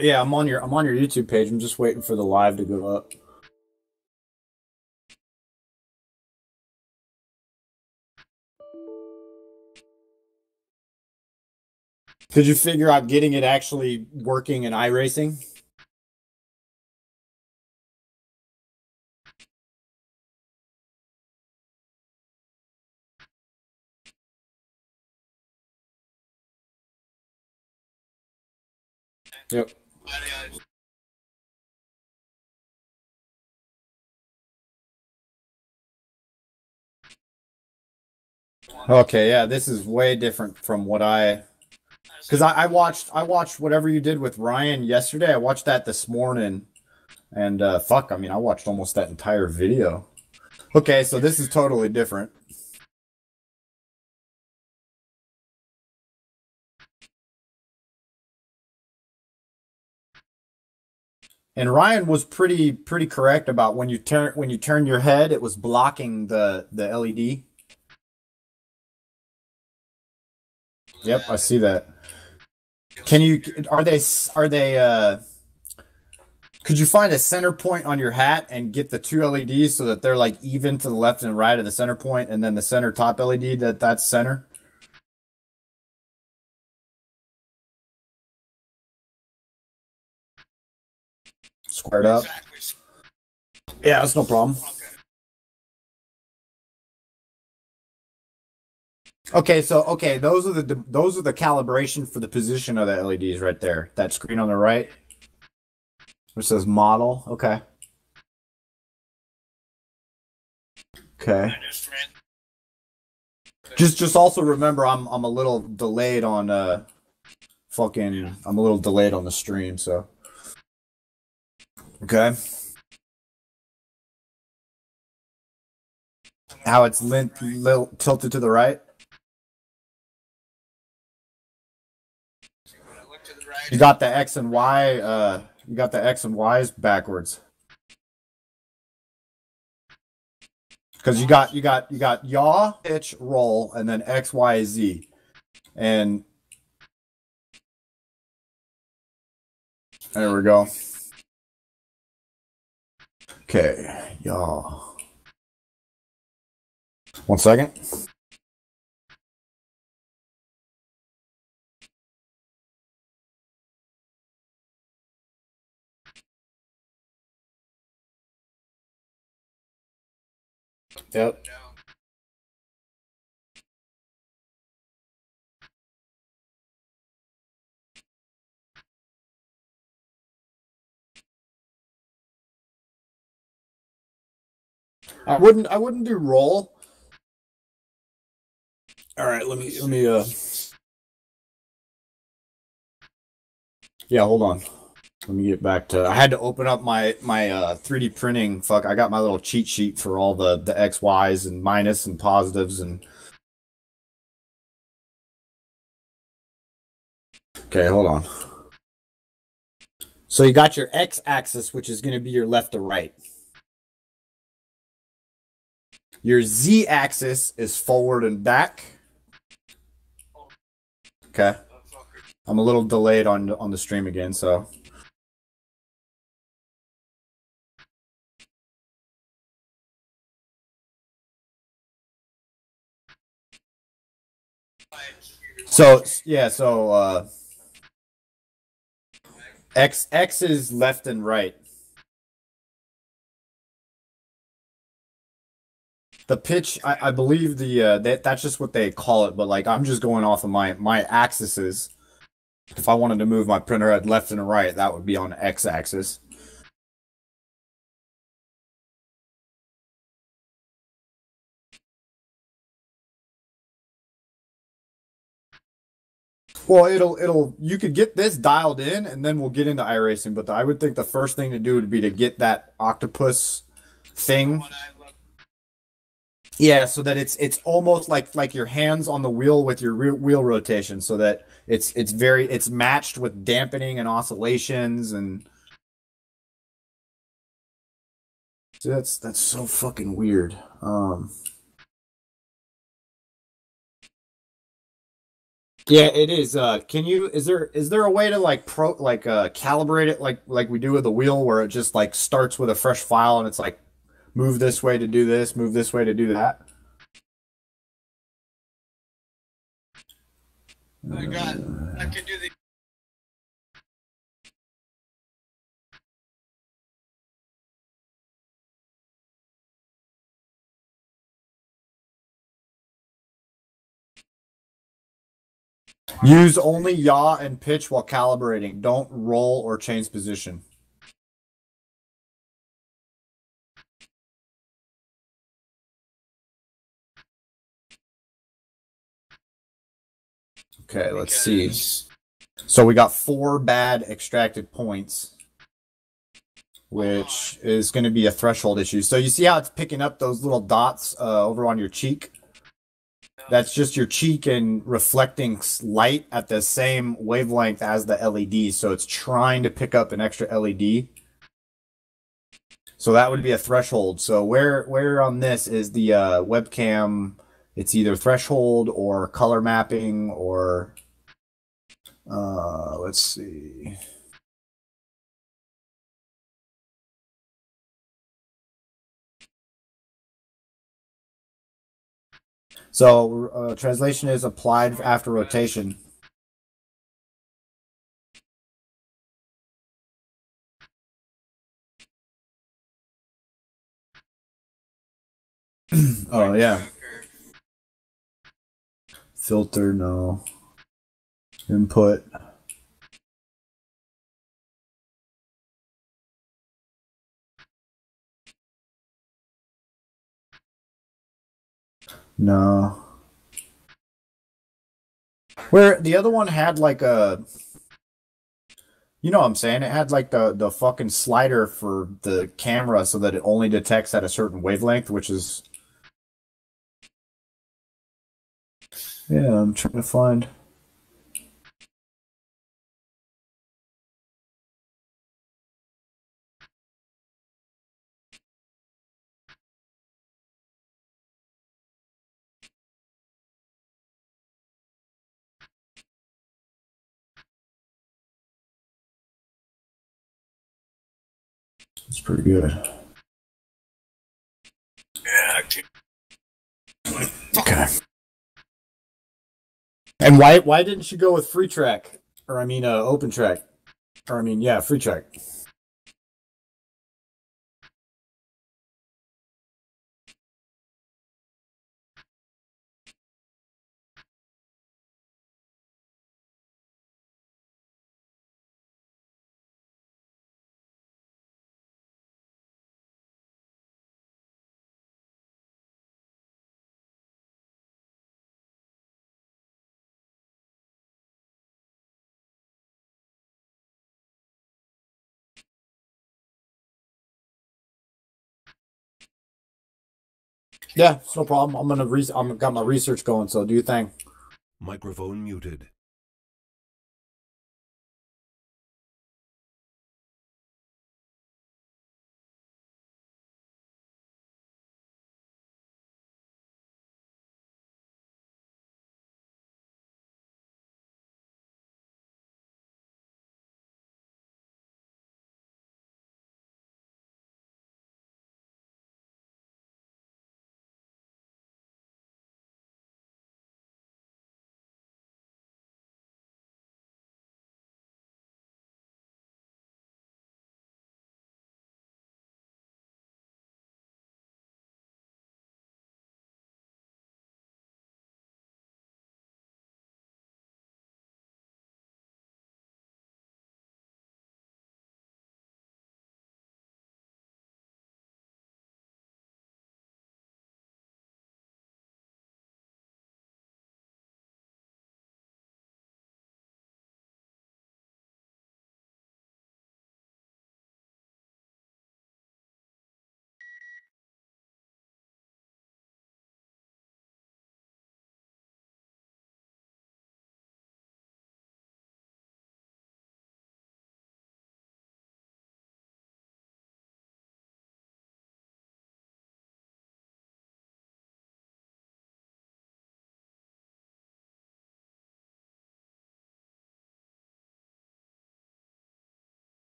Yeah, I'm on your YouTube page. I'm just waiting for the live to go up. Did you figure out getting it actually working in iRacing? Yep. Okay, yeah, this is way different from what because I watched whatever you did with Ryan yesterday. I watched that this morning and fuck, I mean, I watched almost that entire video. Okay, so this is totally different. And Ryan was pretty correct about when you turn your head, it was blocking the LED. Yep, I see that. Can you are they could you find a center point on your hat and get the two LEDs so that they're like even to the left and right of the center point and then the center top LED that's center? Squared up. Yeah, that's no problem. Okay, so okay, those are the calibration for the position of the LEDs right there. That screen on the right, which says model. Okay. Okay. Just also remember I'm a little delayed on fucking I'm a little delayed on the stream, so okay. How it's tilted to the right. You got the X and Y you got the X and Y's backwards. Because you got yaw, pitch, roll, and then X, Y, Z. And there we go. Okay, yaw. 1 second. Yep. I wouldn't do roll. All right, let me yeah, hold on. Let me get back to I had to open up my 3D printing. Fuck, I got my little cheat sheet for all the X, Y's and minus and positives and okay, hold on. So you got your X axis, which is going to be your left to right. Your Z axis is forward and back. Okay. I'm a little delayed on the stream again, so yeah, so X is left and right. The pitch, I believe that's just what they call it, but like I'm just going off of my axes. If I wanted to move my printer head left and right, that would be on X axis. Well, it'll you could get this dialed in and then we'll get into iRacing, but I would think the first thing to do would be to get that octopus thing. Yeah, so that it's almost like your hands on the wheel with your wheel rotation, so that it's matched with dampening and oscillations and that's so fucking weird. Yeah, it is. Can you is there a way to like calibrate it like we do with the wheel where it just like starts with a fresh file and it's like move this way to do this, move this way to do that? I got. I can do the. Use only yaw and pitch while calibrating. Don't roll or change position. Okay, let's see. Because So we got four bad extracted points, which is going to be a threshold issue. So you see how it's picking up those little dots over on your cheek? That's just your cheek and reflecting light at the same wavelength as the LED. So it's trying to pick up an extra LED. So that would be a threshold. So where on this is the webcam? It's either threshold or color mapping or let's see. So translation is applied after rotation. Oh yeah. Filter, no. Input. No. Where the other one had like a, you know what I'm saying? It had like the fucking slider for the camera so that it only detects at a certain wavelength, which is yeah, I'm trying to find. It's pretty good. Okay. And why didn't you go with free track? Or I mean open track. Or I mean yeah, free track. Yeah, it's no problem. I'm got my research going, so do you think? Microphone muted.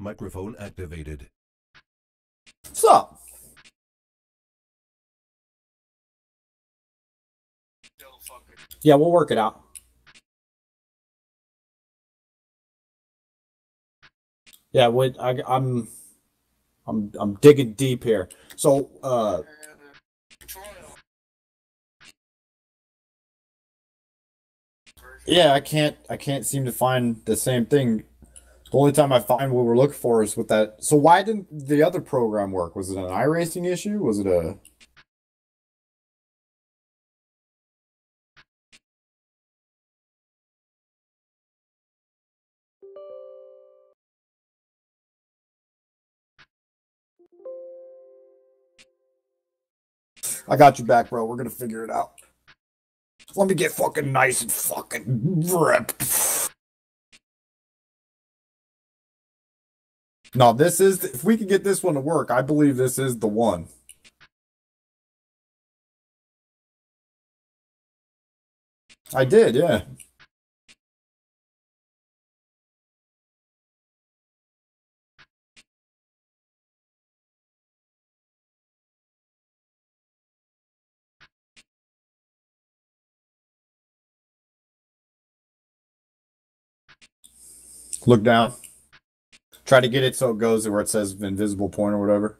Microphone activated. What's up? Still fucking. Yeah, we'll work it out. Yeah, I'm digging deep here. So, yeah, I can't seem to find the same thing. The only time I find what we're looking for is with that. So why didn't the other program work? Was it an iRacing issue? Was it a? I got you back, bro. We're gonna figure it out. Let me get fucking nice and fucking ripped. No, this is, if we can get this one to work, I believe this is the one. I did, yeah. Look down. Try to get it so it goes to where it says invisible point or whatever.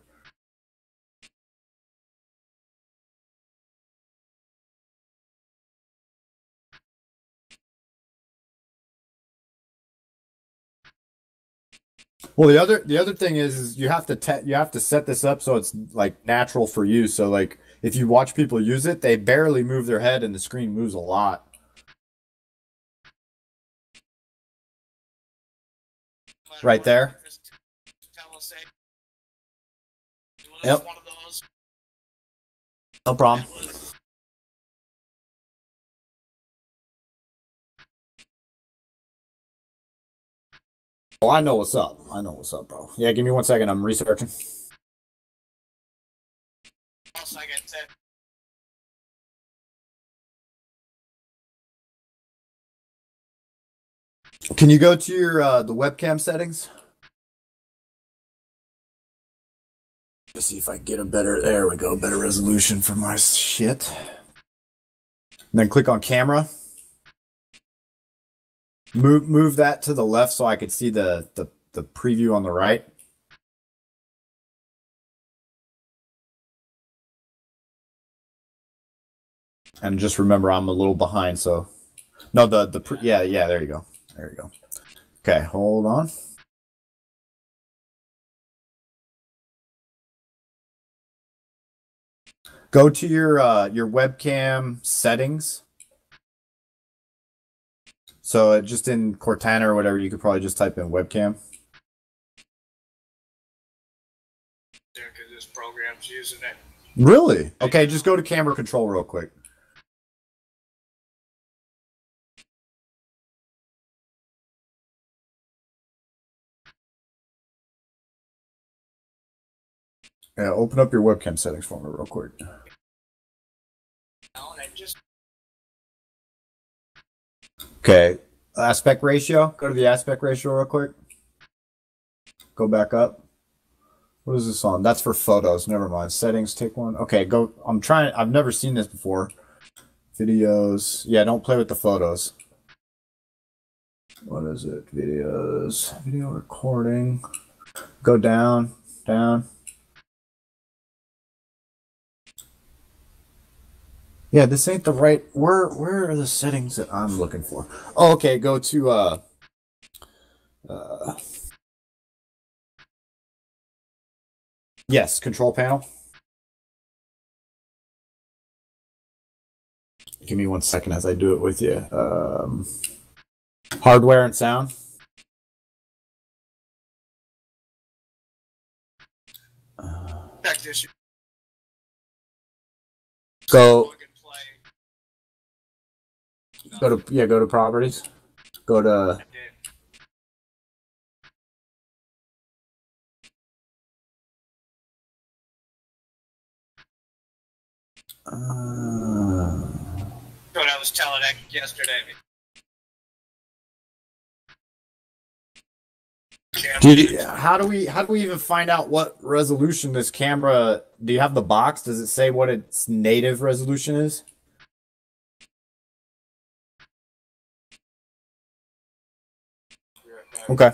Well, the other thing is you have to you have to set this up so it's like natural for you. So like if you watch people use it, they barely move their head and the screen moves a lot. Right there. Yep. One of those. No problem. Oh, I know what's up. I know what's up, bro. Yeah, give me 1 second. I'm researching. Like I said, Can you go to your the webcam settings? Let's see if I can get a better. There we go. Better resolution for my shit. And then click on camera. Move that to the left so I could see the preview on the right. And just remember, I'm a little behind, so no, yeah, there you go. There you go. Okay, hold on. Go to your webcam settings. So just in Cortana or whatever, you could probably just type in webcam. because this program's using it. Really? Okay, just go to camera control real quick. Yeah, open up your webcam settings for me real quick. Okay, aspect ratio. Go to the aspect ratio real quick. Go back up. What is this on? That's for photos. Never mind. Settings, take one. Okay, go. I'm trying. I've never seen this before. Videos. Yeah, don't play with the photos. What is it? Videos. Video recording. Go down, down. Yeah, this ain't the right. Where are the settings that I'm looking for? Oh, okay. Go to yes, control panel. Give me 1 second as I do it with you. Hardware and sound. Technician. Go Plug and play. go to properties. Go to What I was telling Ek yesterday. How do we even find out what resolution this camera? Do you have the box? Does it say what its native resolution is? Okay.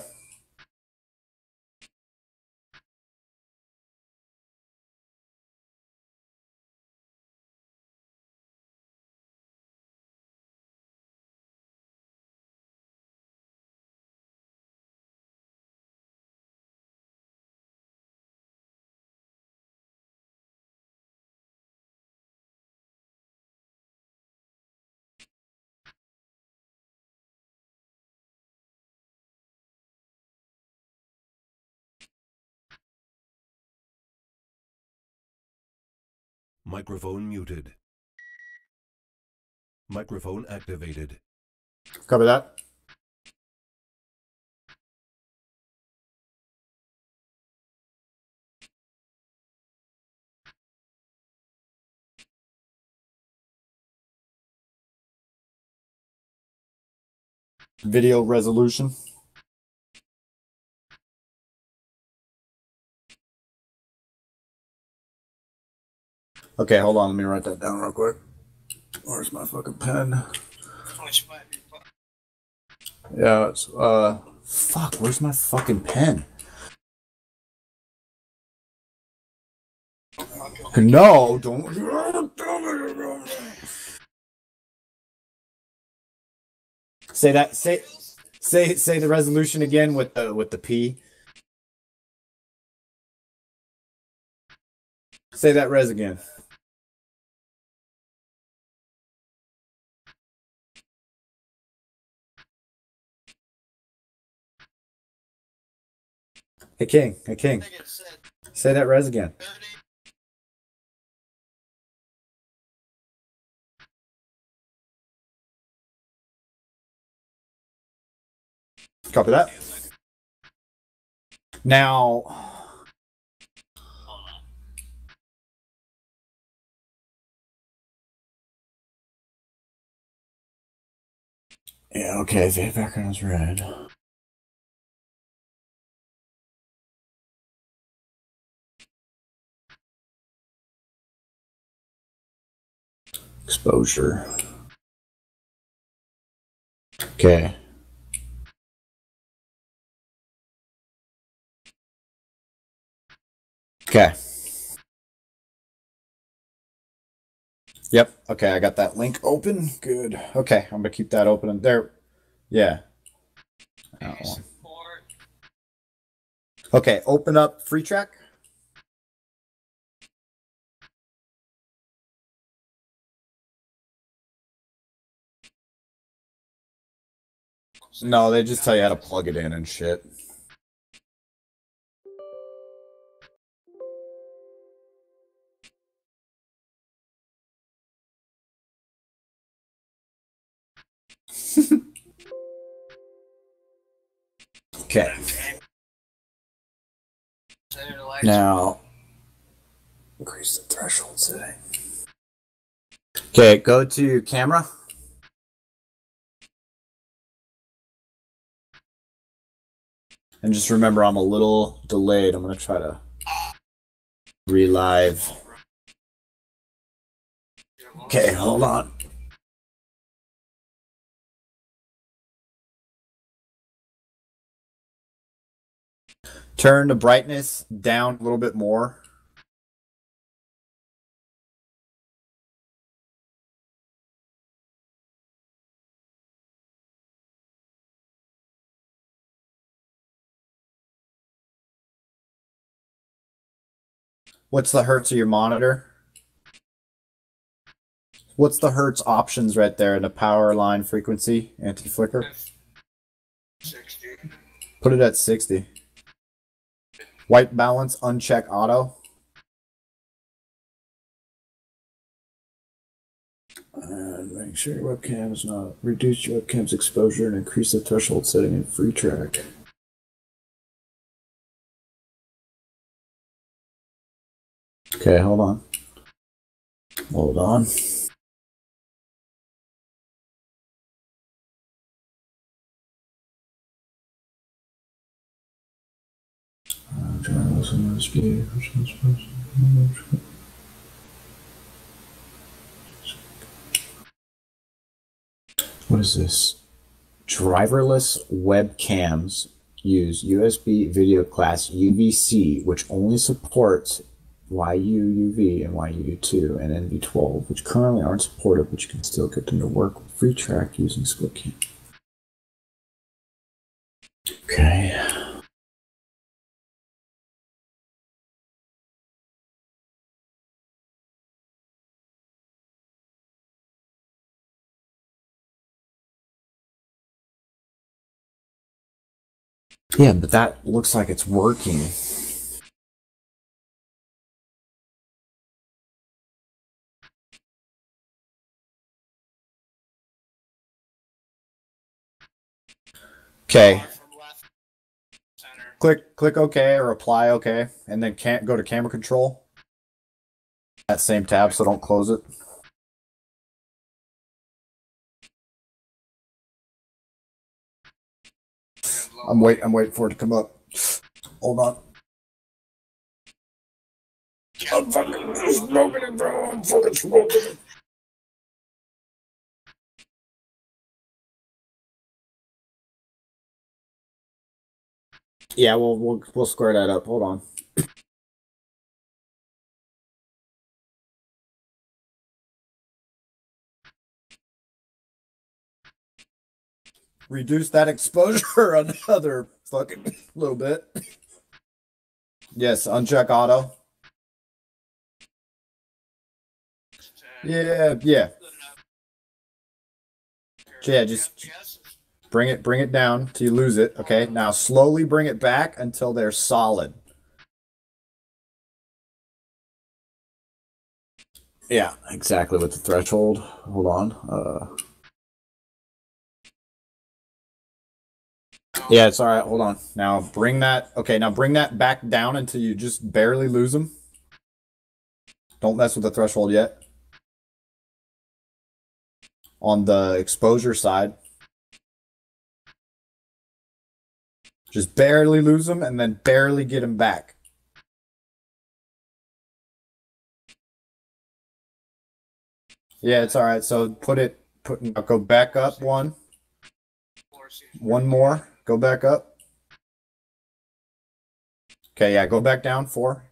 Microphone muted. Microphone activated. Cover that. Video resolution. Okay, hold on. Let me write that down real quick. Where's my fucking pen? Which might be fun. Yeah, it's, fuck, where's my fucking pen? No, don't. Say that. Say the resolution again with the P. Say that res again. Hey King. Hey King. I think it said Say that res again. 30. Copy that. Now. Yeah, okay, the background's red. Exposure. Okay. Okay. Yep. Okay, I got that link open. Good. Okay, I'm gonna keep that open and there. Yeah. That one. Support. Okay, open up free track. No, they just tell you how to plug it in and shit. Okay. Now, increase the threshold setting. Okay, go to camera. And just remember, I'm a little delayed. I'm going to try to relive. Okay, hold on. Turn the brightness down a little bit more. What's the hertz of your monitor? What's the hertz options right there in the power line frequency, anti-flicker? 60. Put it at 60. White balance, uncheck auto. And make sure your webcam is not. Reduce your webcam's exposure and increase the threshold setting in free track. Okay, hold on. Hold on. What is this? Driverless webcams use USB video class UVC, which only supports YUUV and YUU2 and NV12, which currently aren't supported, but you can still get them to work with FreeTrack using SplitCam. Okay. Yeah, but that looks like it's working. Okay. Click OK or apply OK, and then can't go to camera control. That same tab, so don't close it. I'm waiting for it to come up. Hold on. I'm fucking smoking it, bro. I'm fucking smoking it. Yeah, we'll square that up. Hold on. Reduce that exposure another fucking little bit. Yes, uncheck auto. Yeah. Yeah, just bring it down till you lose it. Okay, now slowly bring it back until they're solid. Yeah, exactly with the threshold. Hold on. Yeah, it's all right. Hold on. Now bring that. Okay, now bring that back down until you just barely lose them. Don't mess with the threshold yet. On the exposure side, just barely lose them and then barely get them back. Yeah, it's all right. So go back up one more. Go back up. Okay, yeah, go back down 4.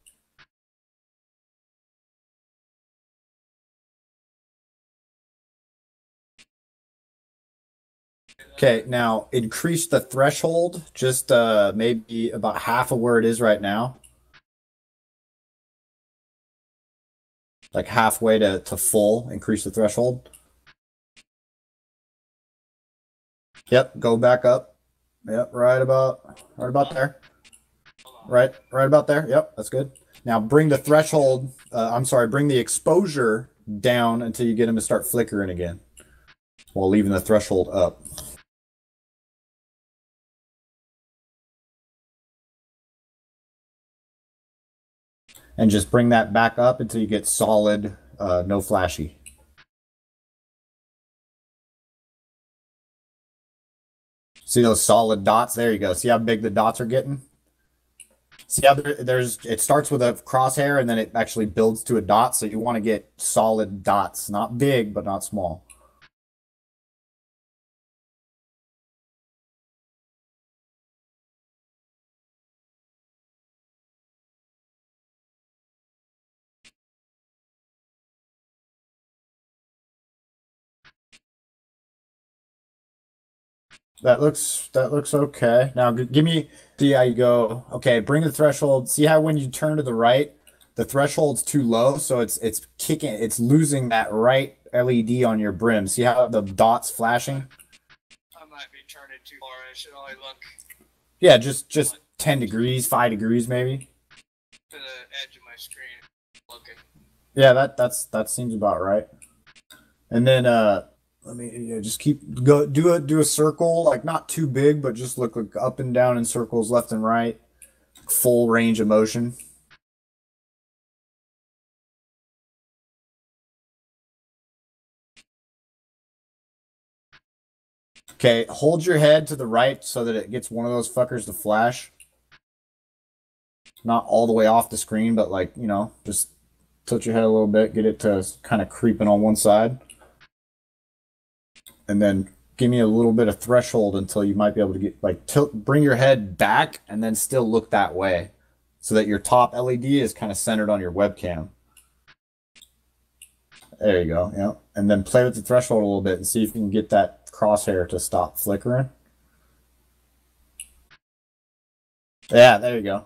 Okay, now increase the threshold just maybe about half of where it is right now. Like halfway to full, increase the threshold. Yep, go back up. Yep, right about there. Right about there. Yep, that's good. Now bring the threshold, bring the exposure down until you get them to start flickering again while leaving the threshold up. And just bring that back up until you get solid, no flashy. See those solid dots? There you go. See how big the dots are getting? See how it starts with a crosshair and then it actually builds to a dot. So you want to get solid dots, not big, but not small. That looks okay. Now give me, see how you go. Okay, bring the threshold. See how when you turn to the right, the threshold's too low, so it's losing that right LED on your brim. See how the dot's flashing? I might be turning too far. I should only look. Yeah, just 10 degrees, 5 degrees maybe. To the edge of my screen, looking. Yeah, that seems about right. And then let me just do a circle, like not too big, but just look like up and down in circles, left and right, full range of motion. Okay, hold your head to the right so that it gets one of those fuckers to flash. not all the way off the screen, but like, just tilt your head a little bit, get it to kind of creeping on one side. And then give me a little bit of threshold until you might be able to get like bring your head back and then still look that way so that your top LED is kind of centered on your webcam. There you go. Yeah. And then play with the threshold a little bit and see if you can get that crosshair to stop flickering. Yeah, there you go.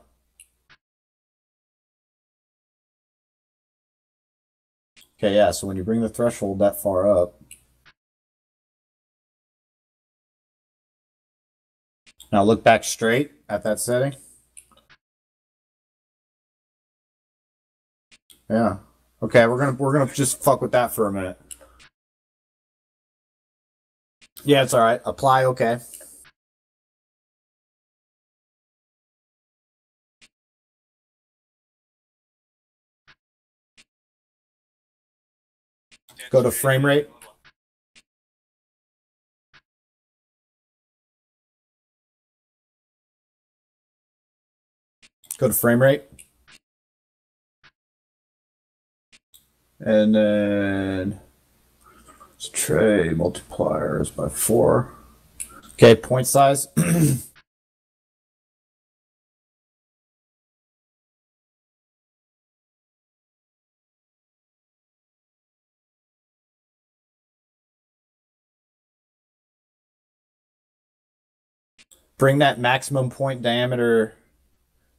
Okay, yeah, so when you bring the threshold that far up, now look back straight at that setting. Yeah. Okay, we're gonna just fuck with that for a minute. Yeah, it's all right. Apply, okay. Go to frame rate. Go to frame rate. And then tray multipliers by 4. Okay, point size. Bring that maximum point diameter,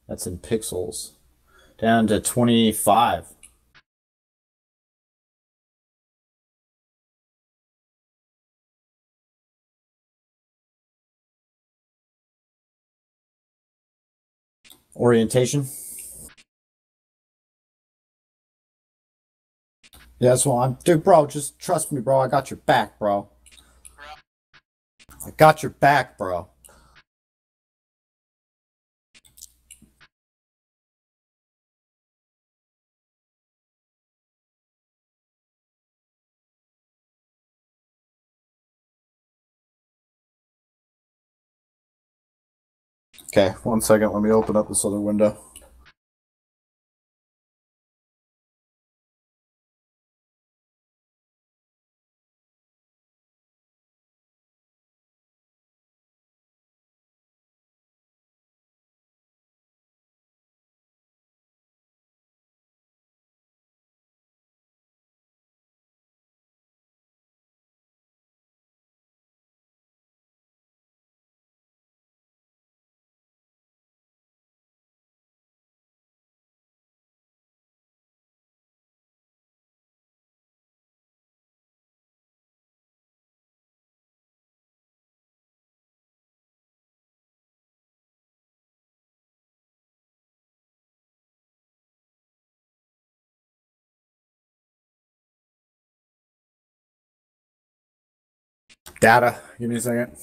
that's in pixels, down to 25. Orientation. Yeah, that's what I'm. Dude, bro, just trust me, bro. I got your back, bro. I got your back, bro. Okay, 1 second. Let me open up this other window. Data. Give me a second.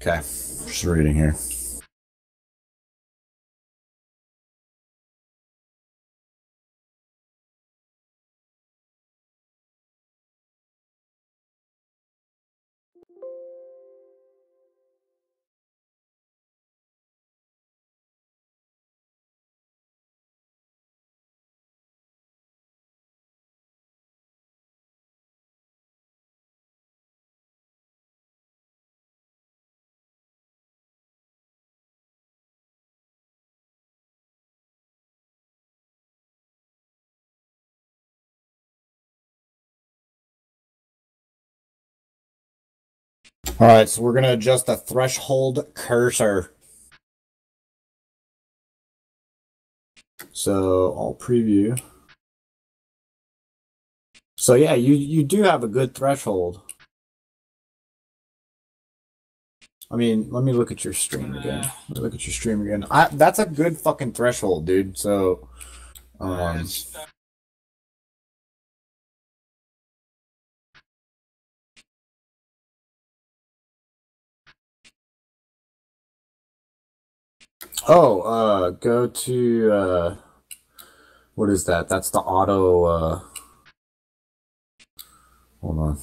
Okay, just reading here. All right, so we're gonna adjust the threshold cursor. So I'll preview. So yeah, you do have a good threshold. I mean, let me look at your stream again. That's a good fucking threshold, dude. So, Oh, go to what is that? That's the auto. Hold on.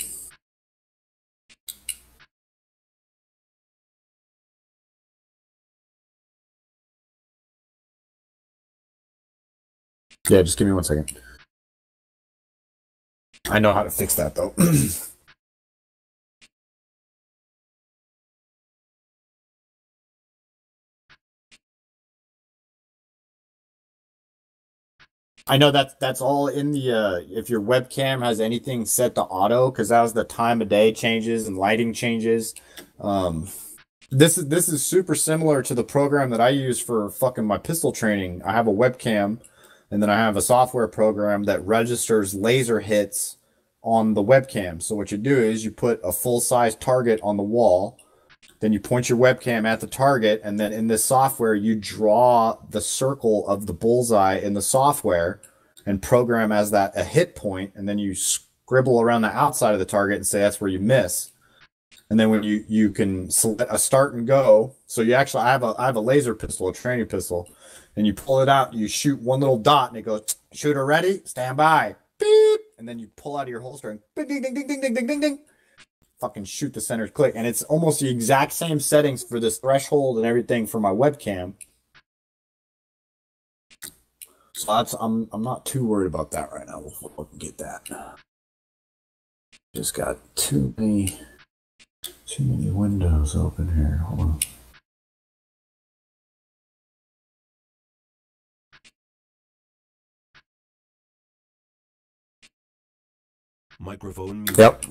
Yeah, just give me 1 second. I know how to fix that though. I know that's all in the if your webcam has anything set to auto, because that was the time of day changes and lighting changes. Um, this is super similar to the program that I use for fucking my pistol training. I have a webcam, and then I have a software program that registers laser hits on the webcam. So what you do is you put a full size target on the wall, then you point your webcam at the target, and then in this software, you draw the circle of the bullseye in the software and program as that a hit point, and then you scribble around the outside of the target and say that's where you miss. And then when you can select a start and go, so you actually I have a laser pistol, a training pistol, and you pull it out, you shoot one little dot, and it goes shooter ready, stand by, beep, and then you pull out of your holster and ding ding ding ding ding ding ding ding, fucking shoot the center click, and it's almost the exact same settings for this threshold and everything for my webcam. So I'm not too worried about that right now. We'll get that. Just got too many windows open here. Hold on. Microphone muted. Yep.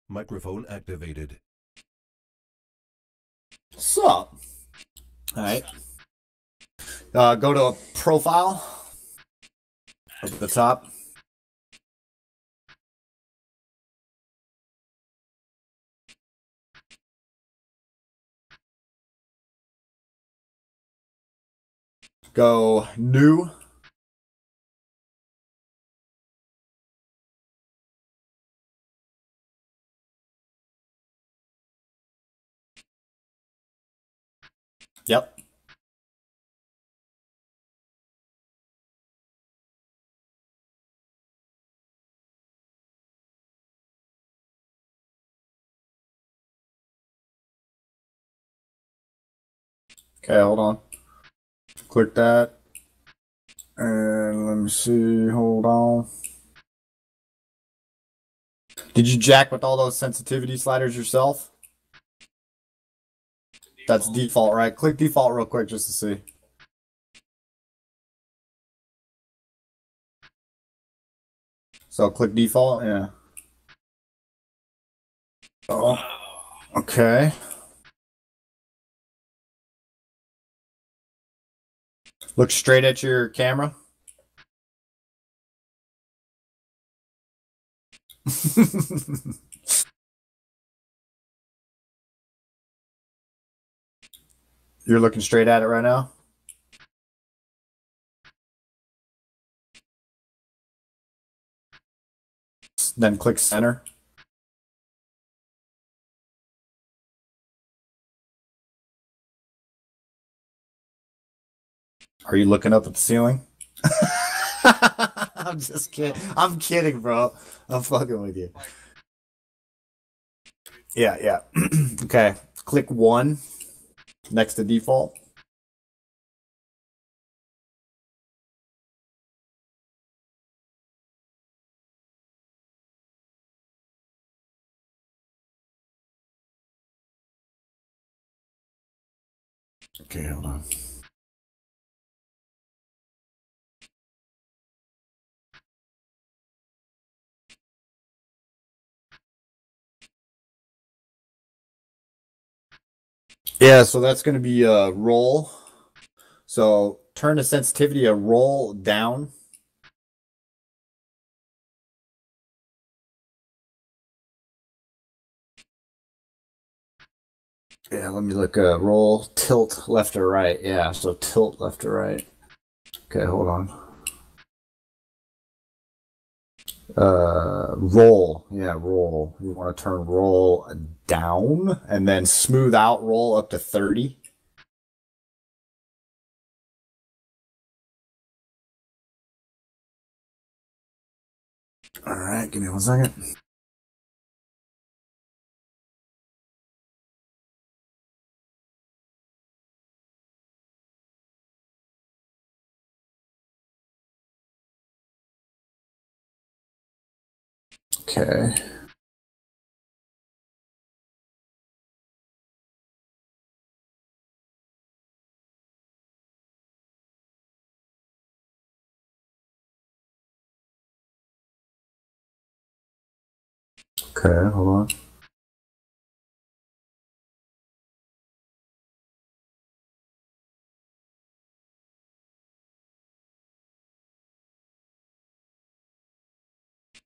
Microphone activated. What's up? All right. Go to profile up at the top. Go new. Yep. Okay, hold on. Click that. And let me see. Hold on. Did you jack with all those sensitivity sliders yourself? That's default, right? Click default real quick just to see. So click default, yeah. Oh, okay. Look straight at your camera. You're looking straight at it right now? Then click center. Are you looking up at the ceiling? I'm just kidding. I'm kidding, bro. I'm fucking with you. Yeah, yeah. Okay. Click 1 next to default. Okay, hold on. Yeah, so that's going to be a roll. So turn the sensitivity a roll down. Yeah, let me look. Roll, tilt left or right. Yeah, so tilt left or right. Okay, hold on. Roll. Yeah, roll. You want to turn roll down and then smooth out roll up to 30. All right, give me 1 second. Okay. Okay, hold on.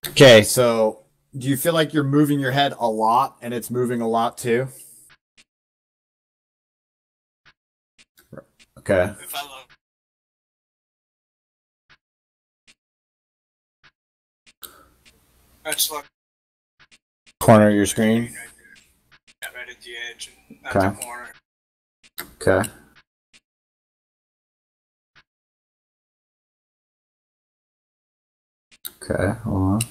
Okay, so do you feel like you're moving your head a lot and it's moving a lot too? Okay. If I look, that's like Corner of your screen. right there. Yeah, right at the edge and at Okay. the corner. Okay. Okay, hold on.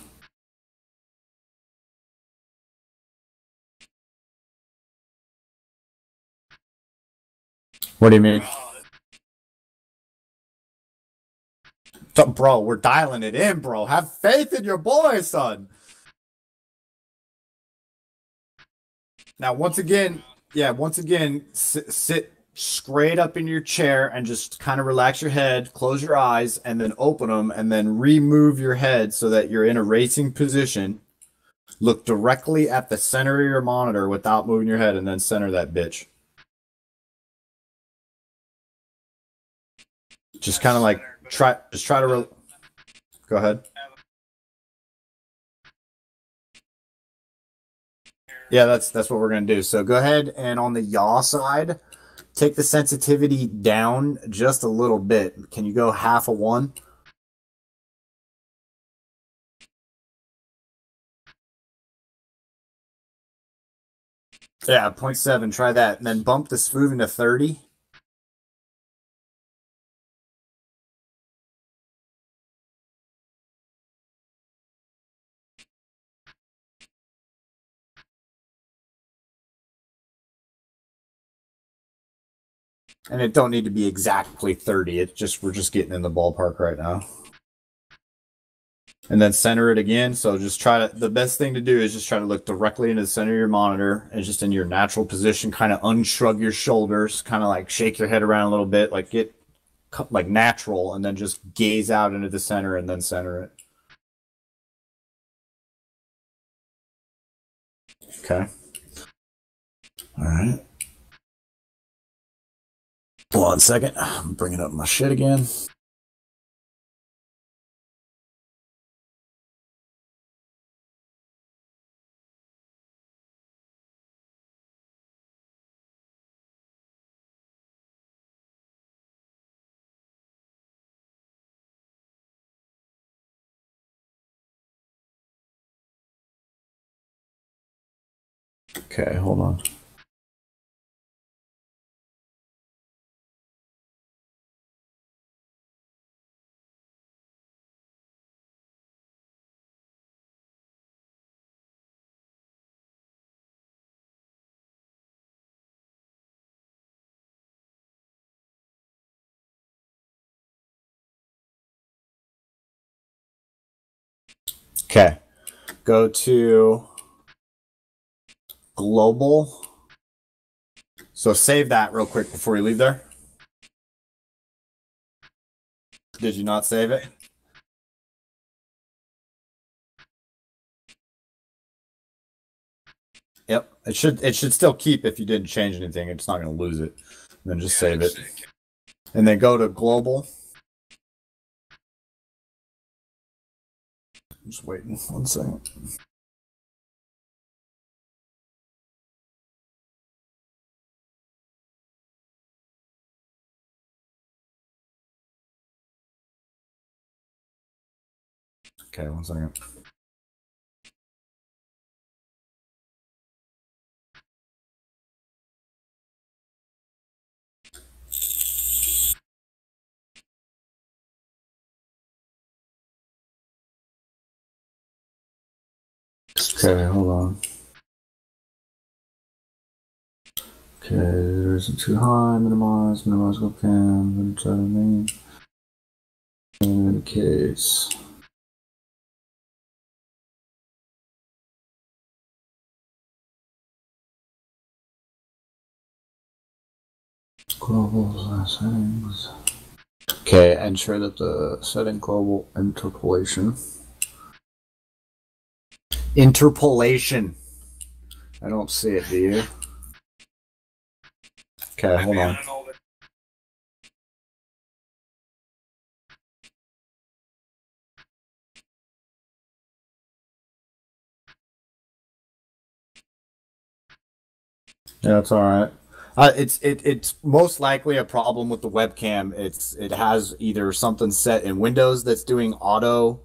What do you mean? So, bro, we're dialing it in, bro. Have faith in your boy, son. Now, once again, sit straight up in your chair and just kind of relax your head, close your eyes, and then open them, and then remove your head so that you're in a racing position. Look directly at the center of your monitor without moving your head, and then center that bitch. Just kind of like try to go ahead. Yeah, that's what we're gonna do. So go ahead and on the yaw side, take the sensitivity down just a little bit. Can you go half a 1? Yeah, 0.7. Try that, and then bump the smoothing to 30. And it don't need to be exactly 30. It's just we're just getting in the ballpark right now. And then center it again. So just try to, the best thing to do is just try to look directly into the center of your monitor and just in your natural position, kind of unshrug your shoulders, kind of like shake your head around a little bit, like get like natural, and then just gaze out into the center and then center it. Okay. All right. Hold on a second. I'm bringing up my shit again. Okay, hold on. Okay, go to global. So save that real quick before you leave there. Did you not save it? Yep, it should still keep if you didn't change anything. It's not going to lose it. And then just save it. And then go to global. I'm just waiting 1 second. Okay, 1 second. Okay, hold on. Okay, there's a too high, minimize webcam, then try to name. Indicates. Global settings. Okay, ensure that the setting global interpolation. Interpolation. I don't see it, do you? Okay, hold on. Yeah, that's all right. It's most likely a problem with the webcam. It has either something set in Windows that's doing auto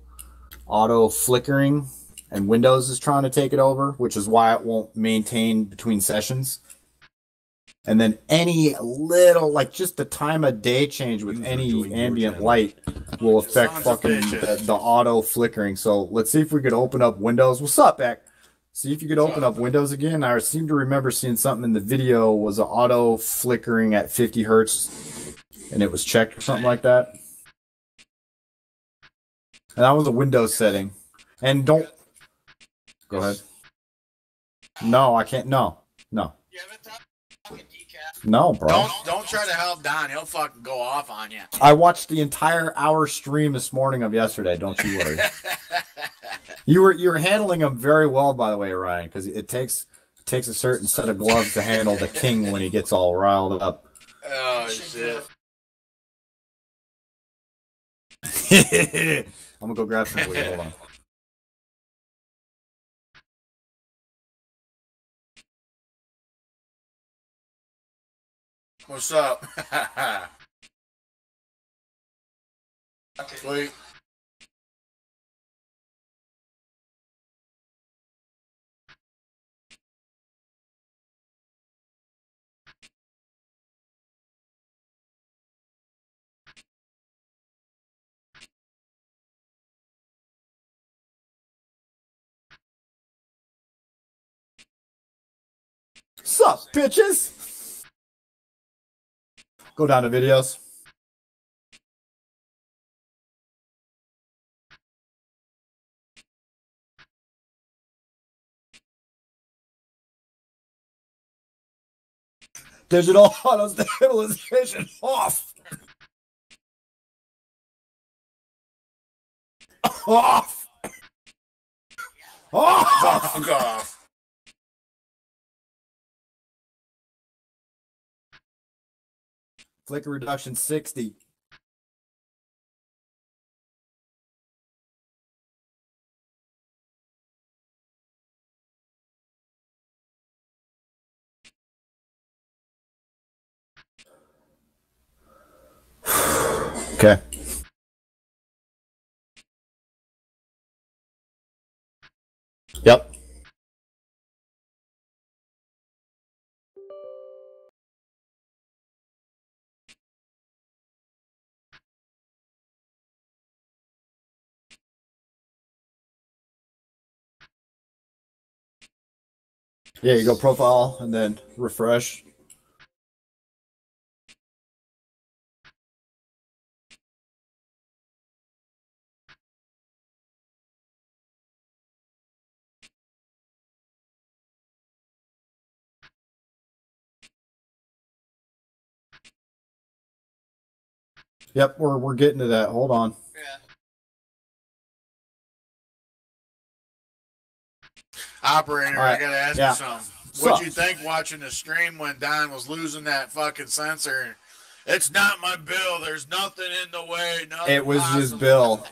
flickering, and Windows is trying to take it over, which is why it won't maintain between sessions. And then any little, like just the time of day change with any ambient light will affect fucking the auto flickering. So let's see if we could open up Windows. What's up, Beck? See if you could open up Windows again. I seem to remember seeing something in the video was an auto flickering at 50 hertz and it was checked or something like that. And that was a Windows setting. And don't go ahead. No, I can't. No. No, bro. Don't try to help Don. He'll fucking go off on you. I watched the entire hour stream this morning of yesterday. Don't you worry. You were handling him very well, by the way, Ryan, because it takes a certain set of gloves to handle the king when he gets all riled up. Oh shit. I'm gonna go grab some weed. Hold on. What's up? Sweet. Sup, bitches? Go down to videos. Digital auto stabilization off. Off. Off. Fuck off. Flicker reduction 60. Okay. Yep. Yeah, you go profile and then refresh. Yep, we're getting to that. Hold on. Yeah. Operator, All right. I gotta ask Yeah. you something. Sup? What'd you think watching the stream when Don was losing that fucking sensor? It's not my bill. There's nothing in the way. Nothing It was possible. just Bill.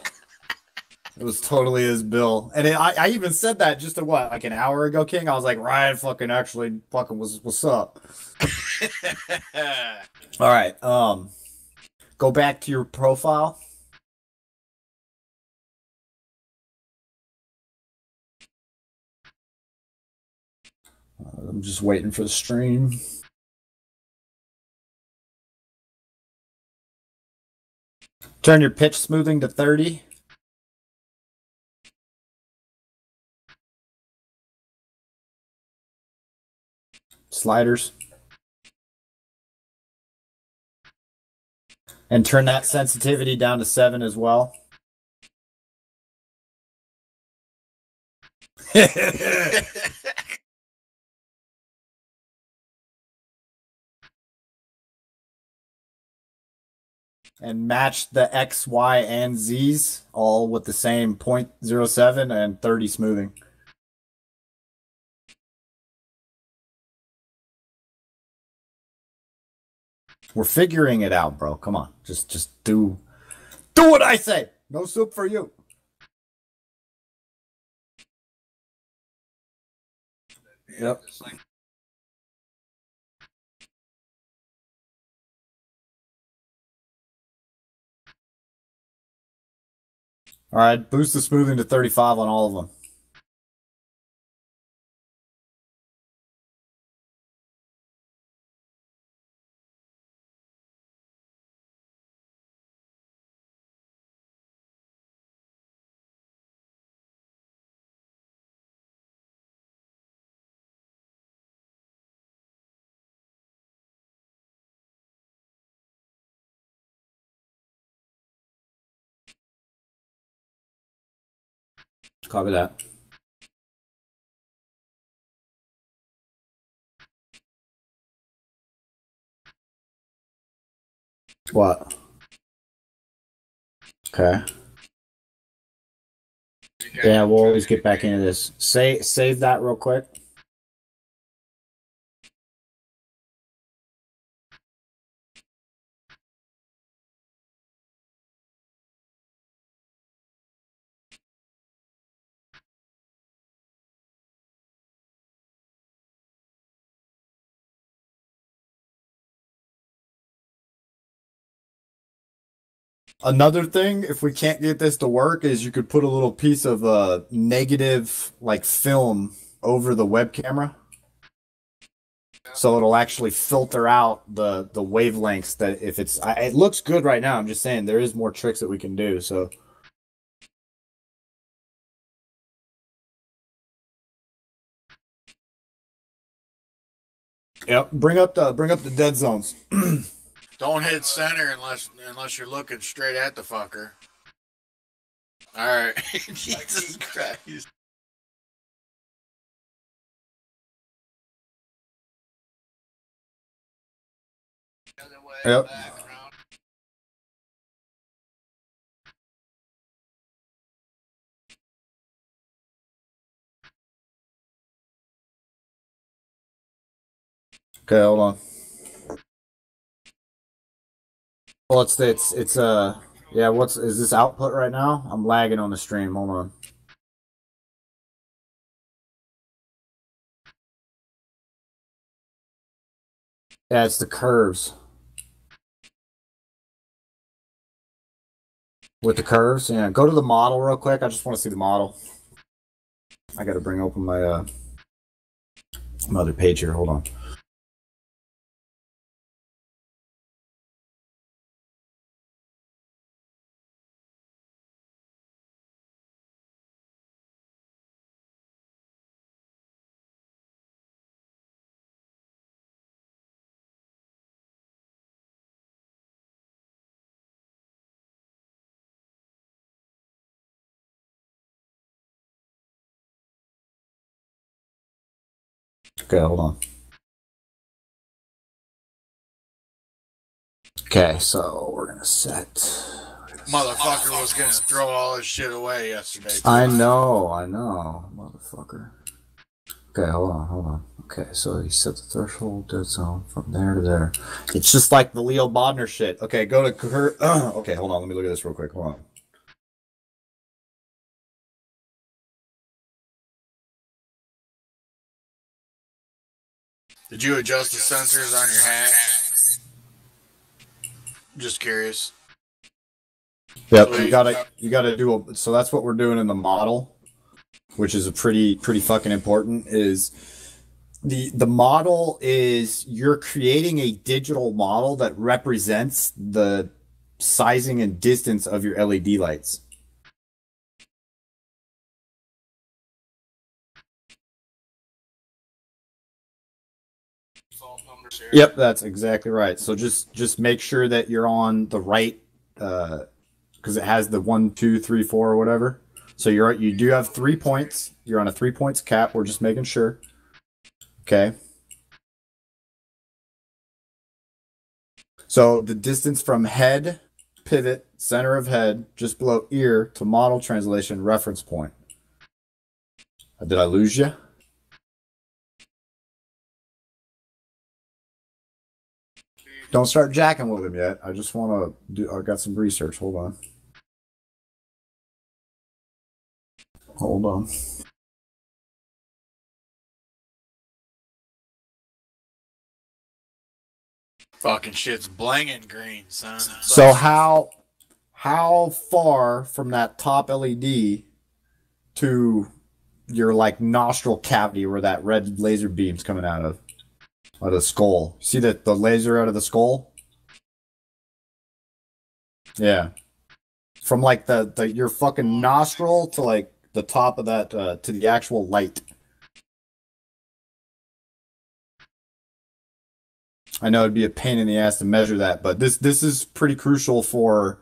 It was totally his Bill. And I even said that just like an hour ago, King. I was like, Ryan fucking actually fucking what's up? All right. Go back to your profile. I'm just waiting for the stream. Turn your pitch smoothing to 30. Sliders. And turn that sensitivity down to 7 as well. And match the X, Y, and Z's all with the same 0.07 and 30 smoothing. We're figuring it out, bro. Come on. Just do what I say. No soup for you. Yep. All right, boost the smoothing to 35 on all of them. Copy that. What? Okay. Yeah, we'll always get back into this. Save that real quick. Another thing, if we can't get this to work, is you could put a little piece of negative like film over the web camera, so it'll actually filter out the wavelengths. That if it's, it looks good right now. I'm just saying there is more tricks that we can do. So. Yep, bring up the dead zones. Don't hit center unless you're looking straight at the fucker. All right. Jesus Christ. Yep. Okay, hold on. Well, it's yeah. Is this output right now? I'm lagging on the stream. Hold on. Yeah, it's the curves. With the curves, yeah. Go to the model real quick. I just want to see the model. I got to bring open my my other page here. Hold on. Okay, hold on. Okay, so we're gonna set. Motherfucker was gonna throw all his shit away yesterday. I know, motherfucker. Okay, hold on. Okay, so you set the threshold dead zone from there to there. It's just like the Leo Bodner shit. Okay, go to okay, hold on. Let me look at this real quick. Hold on. Did you adjust the sensors on your hat? Just curious. Yep, you gotta do so that's what we're doing in the model, which is a pretty fucking important. Is the model is you're creating a digital model that represents the sizing and distance of your LED lights. Yep, that's exactly right. So just make sure that you're on the right, because it has the 1, 2, 3, 4 or whatever. So you do have 3 points. You're on a 3 points cap. We're just making sure. Okay. So the distance from head, pivot, center of head, just below ear to model translation reference point. Did I lose you? Don't start jacking with him yet. I just want to do. I got some research. Hold on. Hold on. Fucking shit's blinging green, son. So how far from that top LED to your like nostril cavity where that red laser beam's coming out of the skull? See the laser out of the skull? Yeah. From like the your fucking nostril to like the top of that to the actual light. I know it'd be a pain in the ass to measure that, but this is pretty crucial for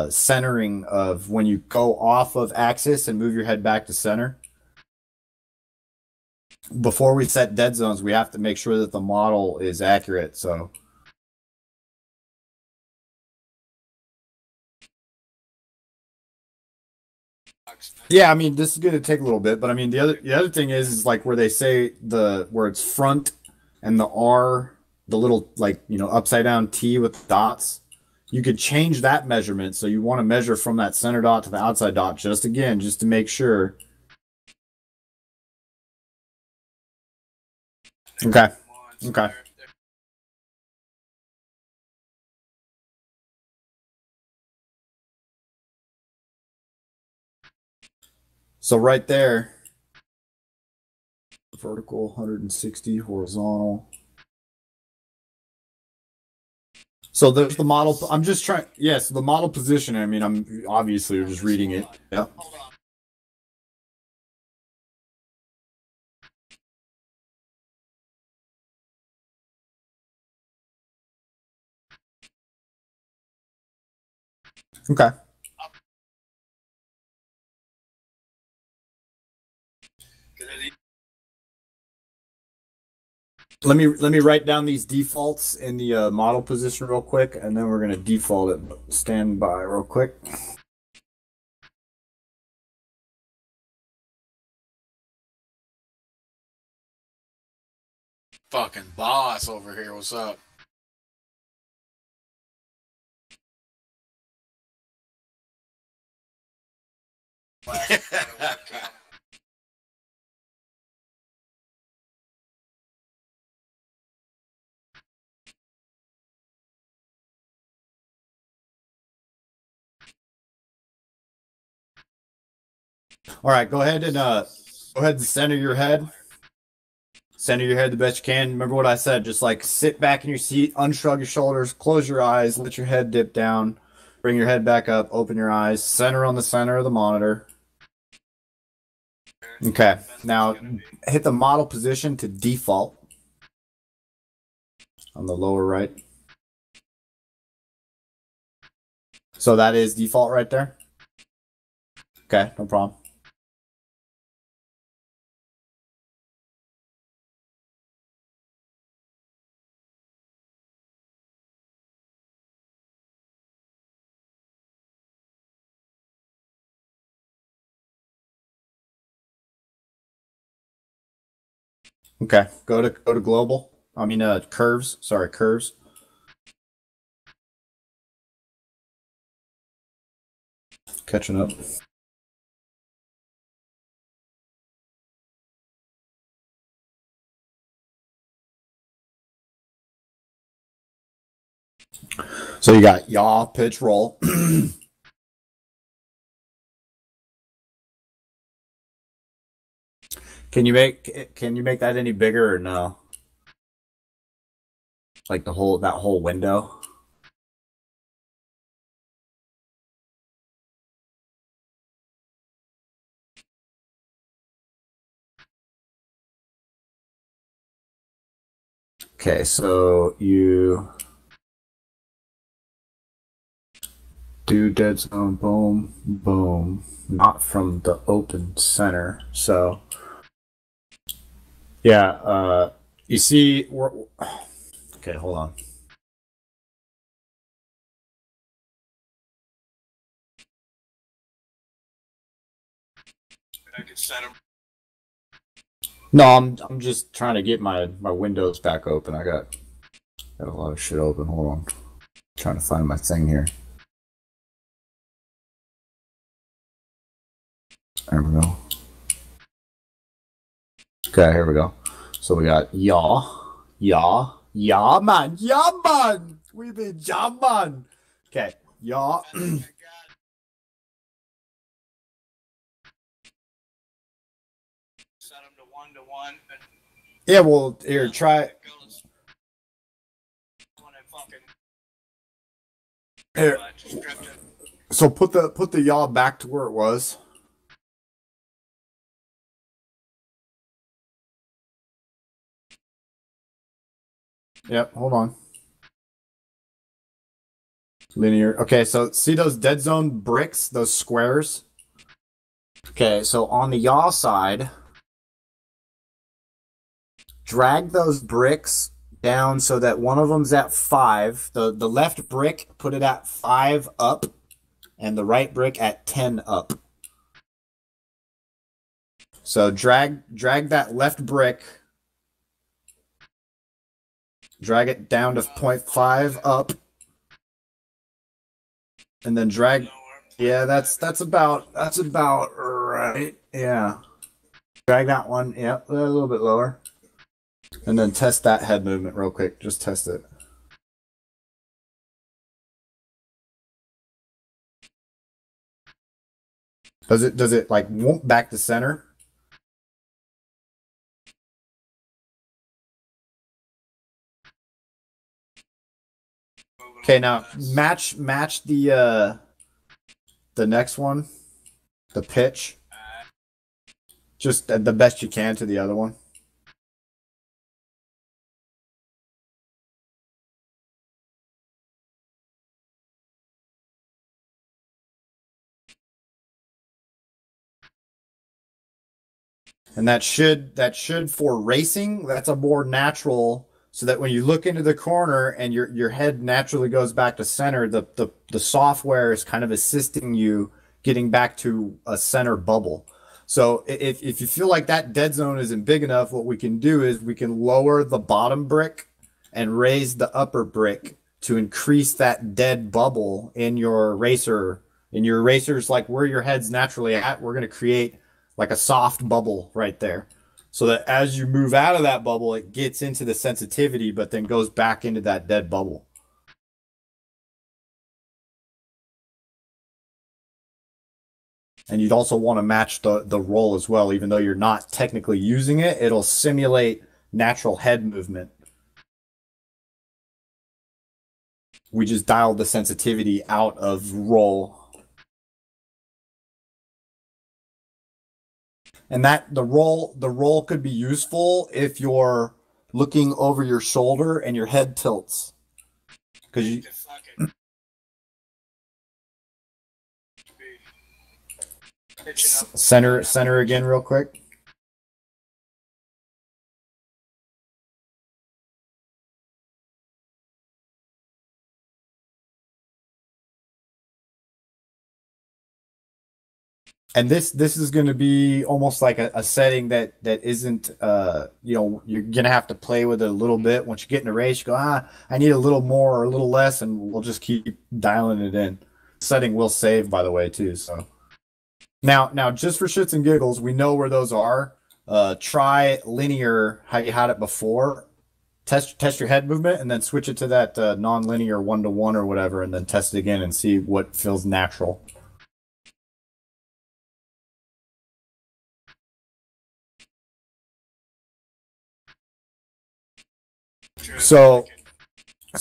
centering of when you go off of axis and move your head back to center. Before we set dead zones, we have to make sure that the model is accurate. So Yeah, I mean, this is going to take a little bit, but I mean, the other thing is like where they say where it's front and the R, the little like upside down T with dots. You could change that measurement, so you want to measure from that center dot to the outside dot, just to make sure. Okay. Okay. So right there, vertical 160, horizontal. So there's the model. I'm just trying. Yes, the model position. I mean, I'm obviously just reading it. Yeah. Okay. Let me write down these defaults in the model position real quick, and then we're gonna default it. Stand by real quick. Fucking boss over here. What's up? All right, go ahead and center your head. Center your head the best you can. Remember what I said. Just like sit back in your seat, unshrug your shoulders, close your eyes, let your head dip down, bring your head back up, open your eyes, center on the center of the monitor. Okay, now hit the model position to default on the lower right. So that is default right there? Okay, no problem. Okay, go to global. I mean curves. Sorry, curves. Catching up. So you got yaw, pitch, roll. Can you make that any bigger or no? Like that whole window? Okay, so you do dead zone, boom, boom, not from the open center. So yeah, you see, okay, hold on. I could set them. No, I'm just trying to get my windows back open. I got a lot of shit open. Hold on, trying to find my thing here. There we go. Okay, here we go. So we got yaw, man, we been man. Okay, yaw. Set them to 1-to-1. Yeah, well, here, try. Here. So put the yaw back to where it was. Yep, hold on. Linear. Okay, so see those dead zone bricks, those squares? Okay, so on the yaw side, drag those bricks down so that one of them's at 5. The left brick, put it at 5 up, and the right brick at 10 up. So drag that left brick. Drag it down to 0.5 up. And then drag. Yeah, that's about right. Yeah. Drag that one. Yeah, a little bit lower. And then test that head movement real quick. Just test it. Does it like whoop back to center? Okay, now match the next one, the pitch. Just the best you can to the other one. And that should for racing, that's a more natural, so that when you look into the corner and your head naturally goes back to center, the software is kind of assisting you getting back to a center bubble. So if you feel like that dead zone isn't big enough, what we can do is we can lower the bottom brick and raise the upper brick to increase that dead bubble in your racer. In your racers, like where your head's naturally at, we're going to create like a soft bubble right there, so that as you move out of that bubble, it gets into the sensitivity, but then goes back into that dead bubble. And you'd also want to match the roll as well. Even though you're not technically using it, it'll simulate natural head movement. We just dialed the sensitivity out of roll. And that the roll could be useful if you're looking over your shoulder and your head tilts. Because you center again real quick. And this is going to be almost like a setting that isn't you know, you're going to have to play with it a little bit. Once you get in a race, you go, I need a little more or a little less, and we'll just keep dialing it in. Setting will save, by the way, too. So now just for shits and giggles, we know where those are. Try linear how you had it before. Test your head movement and then switch it to that non-linear 1-to-1 or whatever, and then test it again and see what feels natural. So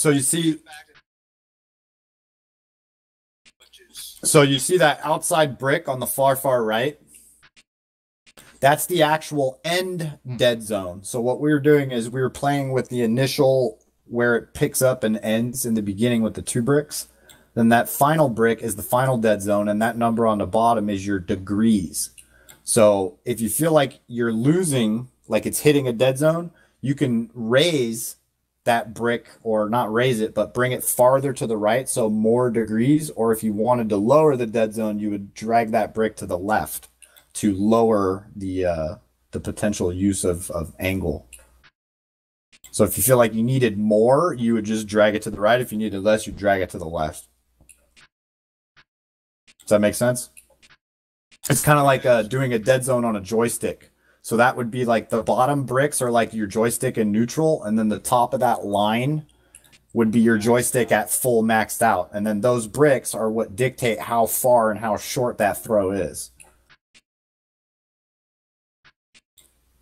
you see that outside brick on the far right? That's the actual end dead zone. So what we were doing is we were playing with the initial where it picks up and ends in the beginning with the 2 bricks. Then that final brick is the final dead zone, and that number on the bottom is your degrees. So if you feel like you're losing, like it's hitting a dead zone, you can raise that brick, or not raise it, but bring it farther to the right, so more degrees. Or if you wanted to lower the dead zone, you would drag that brick to the left to lower the potential use of angle. So if you feel like you needed more, you would just drag it to the right. If you needed less, you drag it to the left. Does that make sense? It's kind of like doing a dead zone on a joystick. So that would be like the bottom bricks are like your joystick in neutral, and then the top of that line would be your joystick at full maxed out. And then those bricks are what dictate how far and how short that throw is.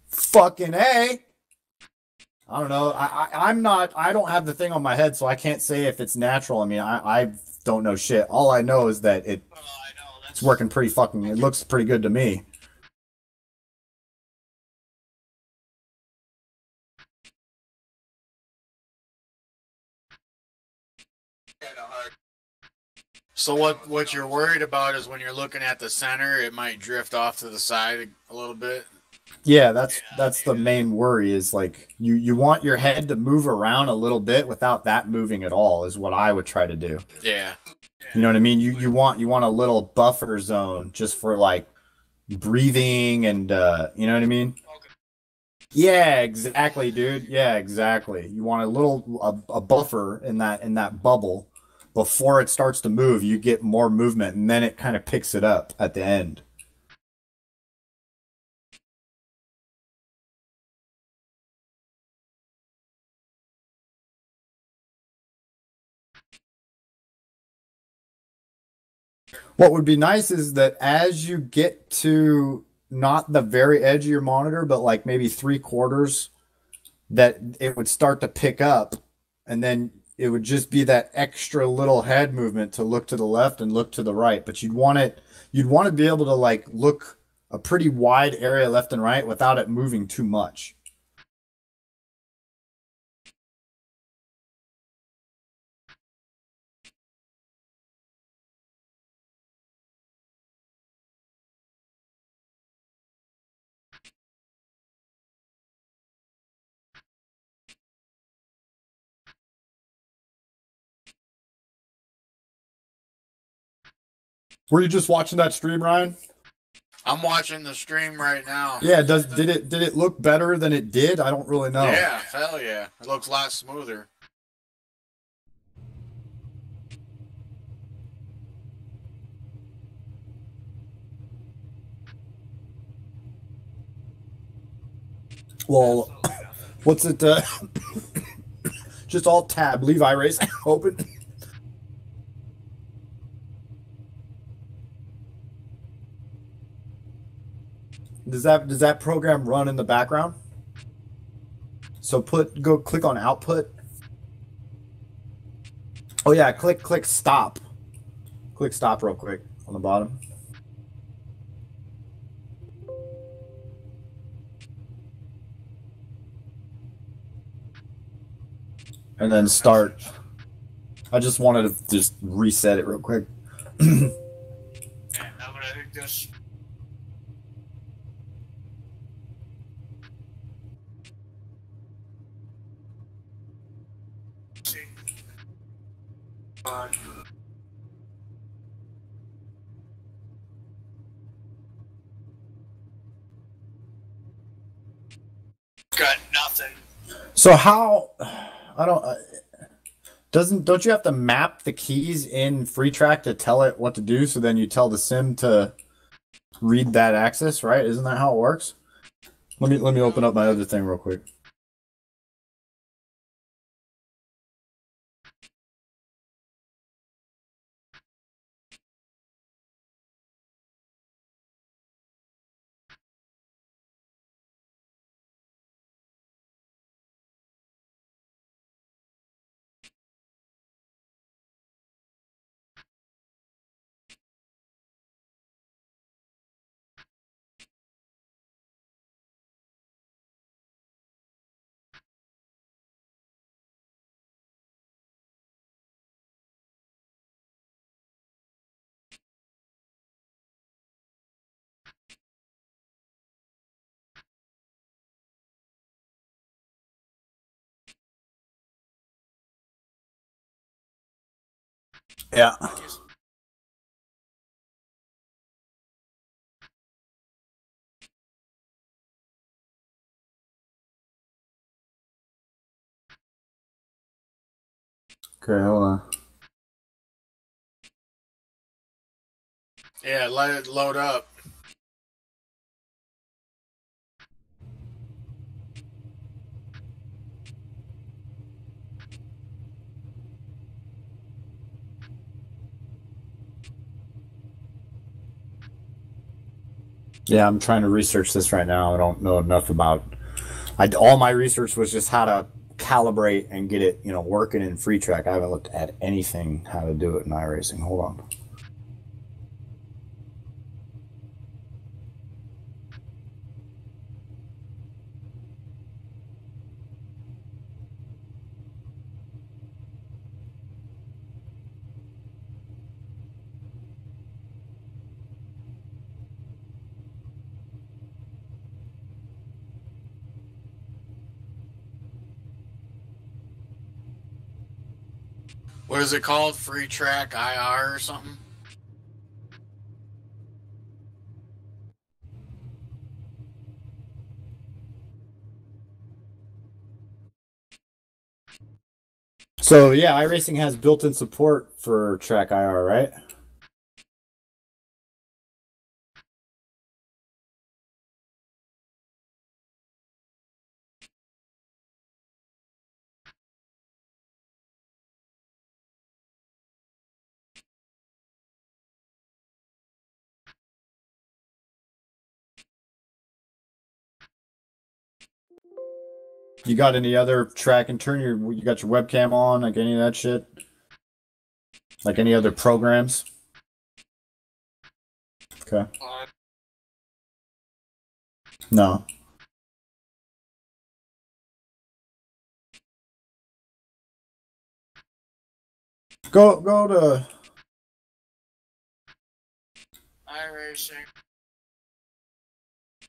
Fucking A. I don't know. I don't have the thing on my head, so I can't say if it's natural. I mean, I don't know shit. All I know is that it's working pretty fucking, it looks pretty good to me. So what you're worried about is when you're looking at the center, it might drift off to the side a little bit. Yeah, that's the main worry, is like you want your head to move around a little bit without that moving at all, is what I would try to do. Yeah. You know what I mean? You want a little buffer zone just for like breathing and you know what I mean? Okay. Yeah, exactly, dude. Yeah, exactly. You want a buffer in that bubble before it starts to move. You get more movement, and then it kind of picks it up at the end. What would be nice is that as you get to not the very edge of your monitor, but like maybe three quarters, that it would start to pick up, and then it would just be that extra little head movement to look to the left and look to the right. But you'd want to be able to like look a pretty wide area left and right without it moving too much. Were you just watching that stream, Ryan? I'm watching the stream right now. Yeah, did it look better than it did? I don't really know. Yeah, hell yeah. It looks a lot smoother. Well, what's it? Just all tab, leave iRacing open. Does that program run in the background? So go click on output. Oh yeah, click stop. Click stop real quick on the bottom. And then start. I just wanted to just reset it real quick. And I'm gonna just. See. Got nothing. So how? I don't. Don't you have to map the keys in FreeTrack to tell it what to do? So then you tell the sim to read that access, right? Isn't that how it works? Let me open up my other thing real quick. Yeah. Okay, hold on. Yeah, let it load up. Yeah, I'm trying to research this right now. I don't know enough about. All my research was just how to calibrate and get it, working in FreeTrack. I haven't looked at anything how to do it in iRacing. Hold on. What is it called? FreeTrack IR or something? So yeah, iRacing has built-in support for Track IR, right? You got any other track and turn? You got your webcam on, like any of that shit? Like any other programs? Okay. No. Go to iRacing.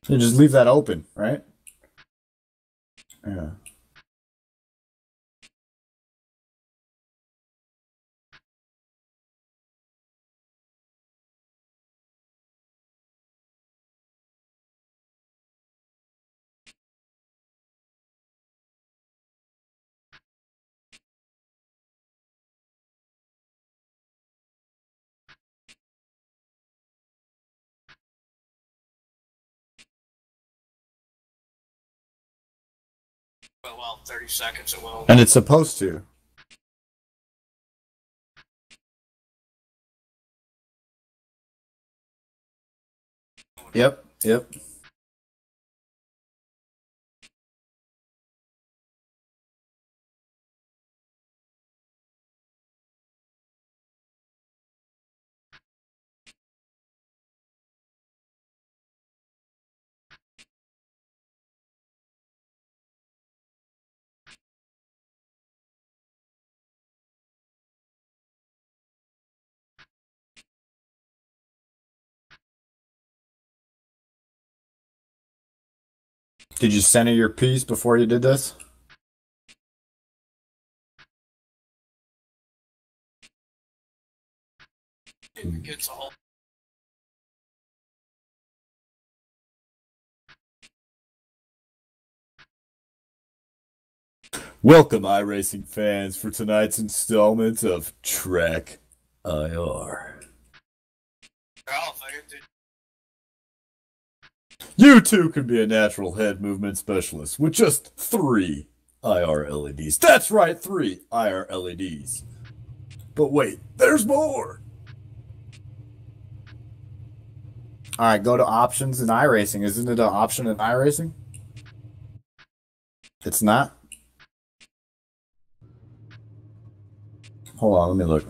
you just leave that open, right? Yeah. Well, 30 seconds it will. And it's supposed to. Yep. Yep. Did you center your piece before you did this? It gets all. Welcome, iRacing fans, for tonight's installment of Track IR. You too can be a natural head movement specialist with just 3 IR LEDs. That's right, 3 IR LEDs. But wait, there's more! Alright, go to options in iRacing. Isn't it an option in iRacing? It's not? Hold on, let me look.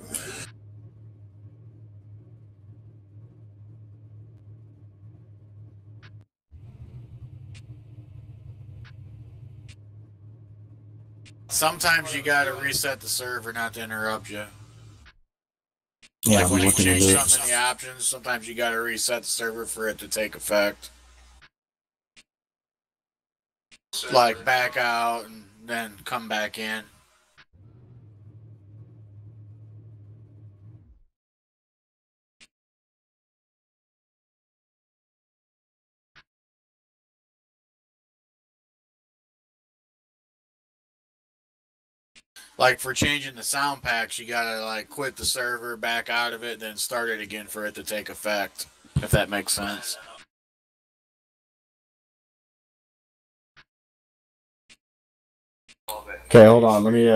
Sometimes you gotta reset the server not to interrupt you. Yeah, Like I'm when you looking change into something in the options, sometimes you gotta reset the server for it to take effect. Like back out and then come back in. Like for changing the sound packs, you gotta like quit the server, back out of it, then start it again for it to take effect. If that makes sense. Okay, hold on. Let me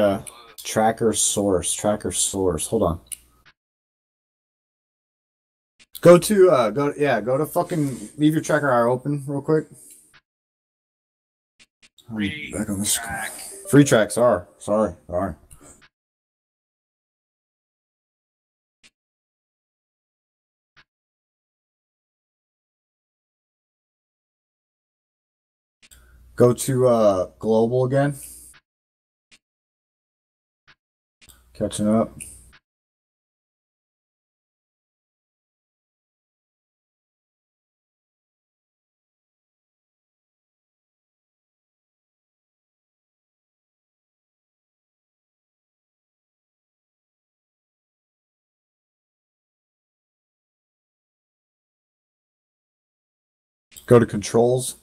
tracker source. Hold on. Go to fucking leave your tracker R open real quick. I'm back on the screen. Free tracks are. Sorry. Go to global again. Catching up. Go to controls.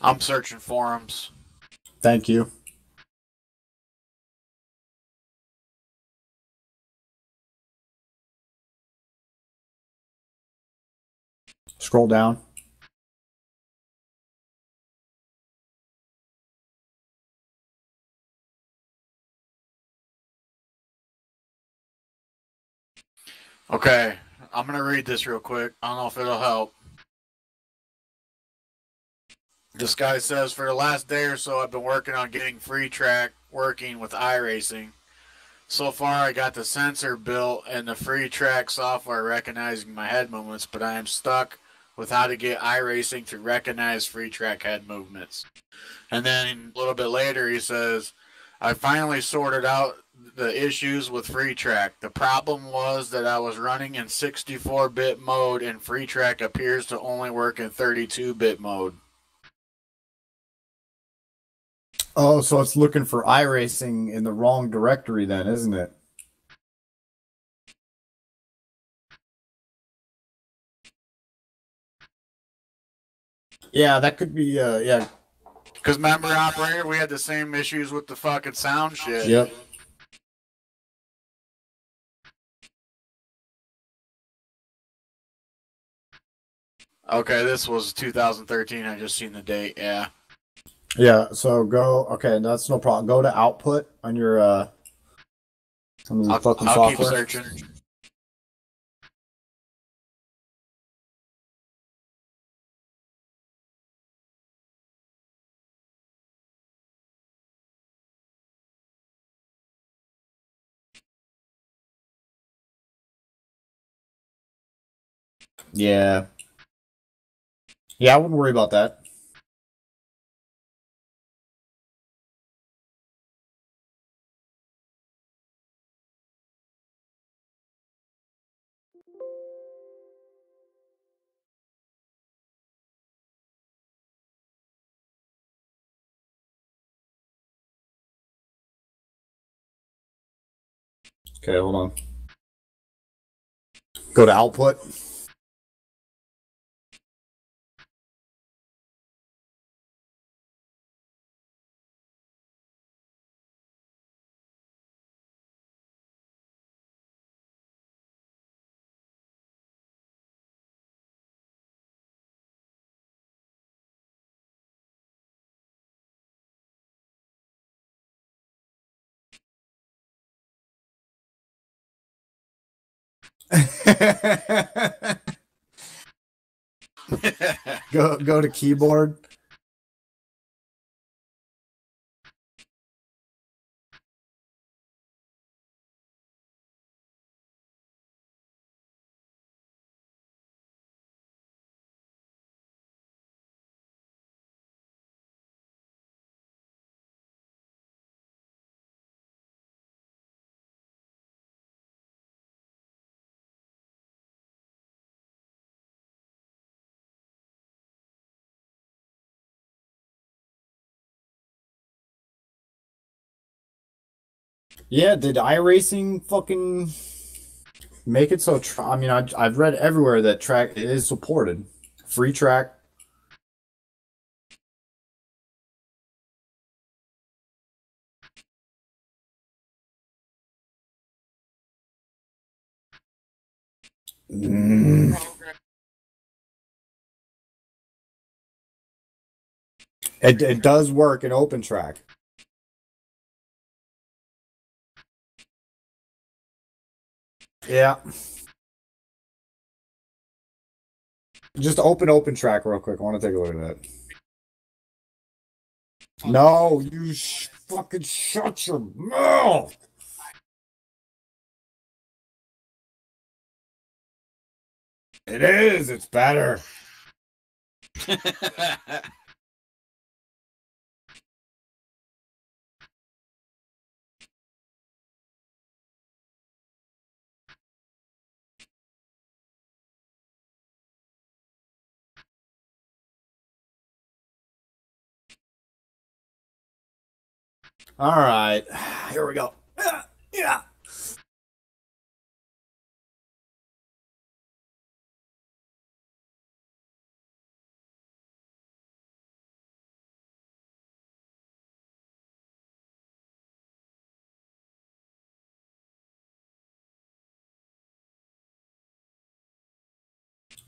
I'm searching forums. Thank you. Scroll down. Okay, I'm gonna read this real quick. I don't know if it'll help. This guy says, for the last day or so, I've been working on getting FreeTrack working with iRacing. So far, I got the sensor built and the FreeTrack software recognizing my head movements, but I am stuck with how to get iRacing to recognize FreeTrack head movements. And then a little bit later, he says, I finally sorted out the issues with FreeTrack. The problem was that I was running in 64-bit mode and FreeTrack appears to only work in 32-bit mode. Oh, so it's looking for iRacing in the wrong directory then, isn't it? Yeah, that could be, yeah. Because remember, operator, we had the same issues with the fucking sound shit. Yep. Okay, this was 2013. I just seen the date. Yeah. Yeah, so go, okay, that's no problem. Go to output on your, some of the fucking I'll keep software. searching. Yeah. Yeah, I wouldn't worry about that. Okay, hold on. Go to output. Go to keyboard. Yeah, did iRacing fucking make it so? I mean, I've read everywhere that track is supported. FreeTrack. Mm. It does work in OpenTrack. Yeah. Just open OpenTrack real quick. I want to take a look at that. No, you fucking shut your mouth. It is. It's better. All right. Here we go. Yeah.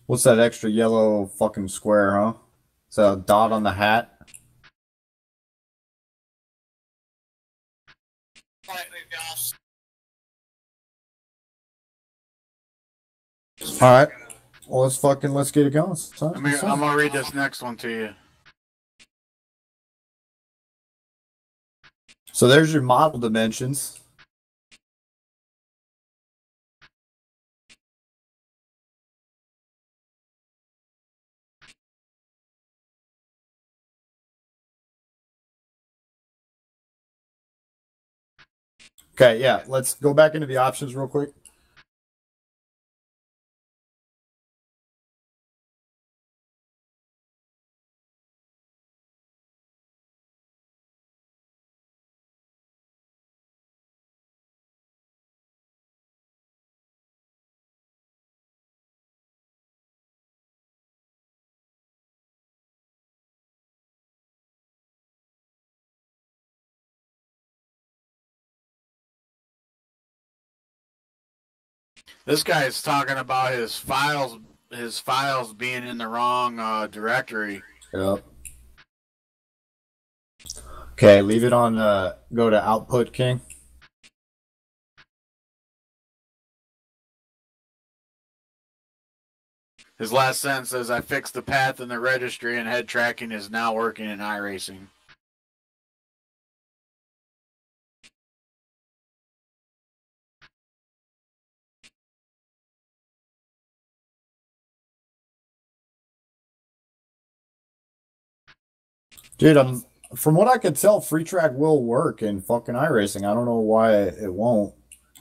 What's that extra yellow fucking square, huh? It's a dot on the hat. Slightly off. All right. Well, let's get it going. I'm gonna read this next one to you. So there's your model dimensions. Okay, yeah, let's go back into the options real quick. This guy is talking about his files being in the wrong directory. Yep. Okay, leave it on. Go to output, King. His last sentence says, "I fixed the path in the registry and head tracking is now working in iRacing." Dude, from what I could tell, free track will work in fucking iRacing. I don't know why it won't,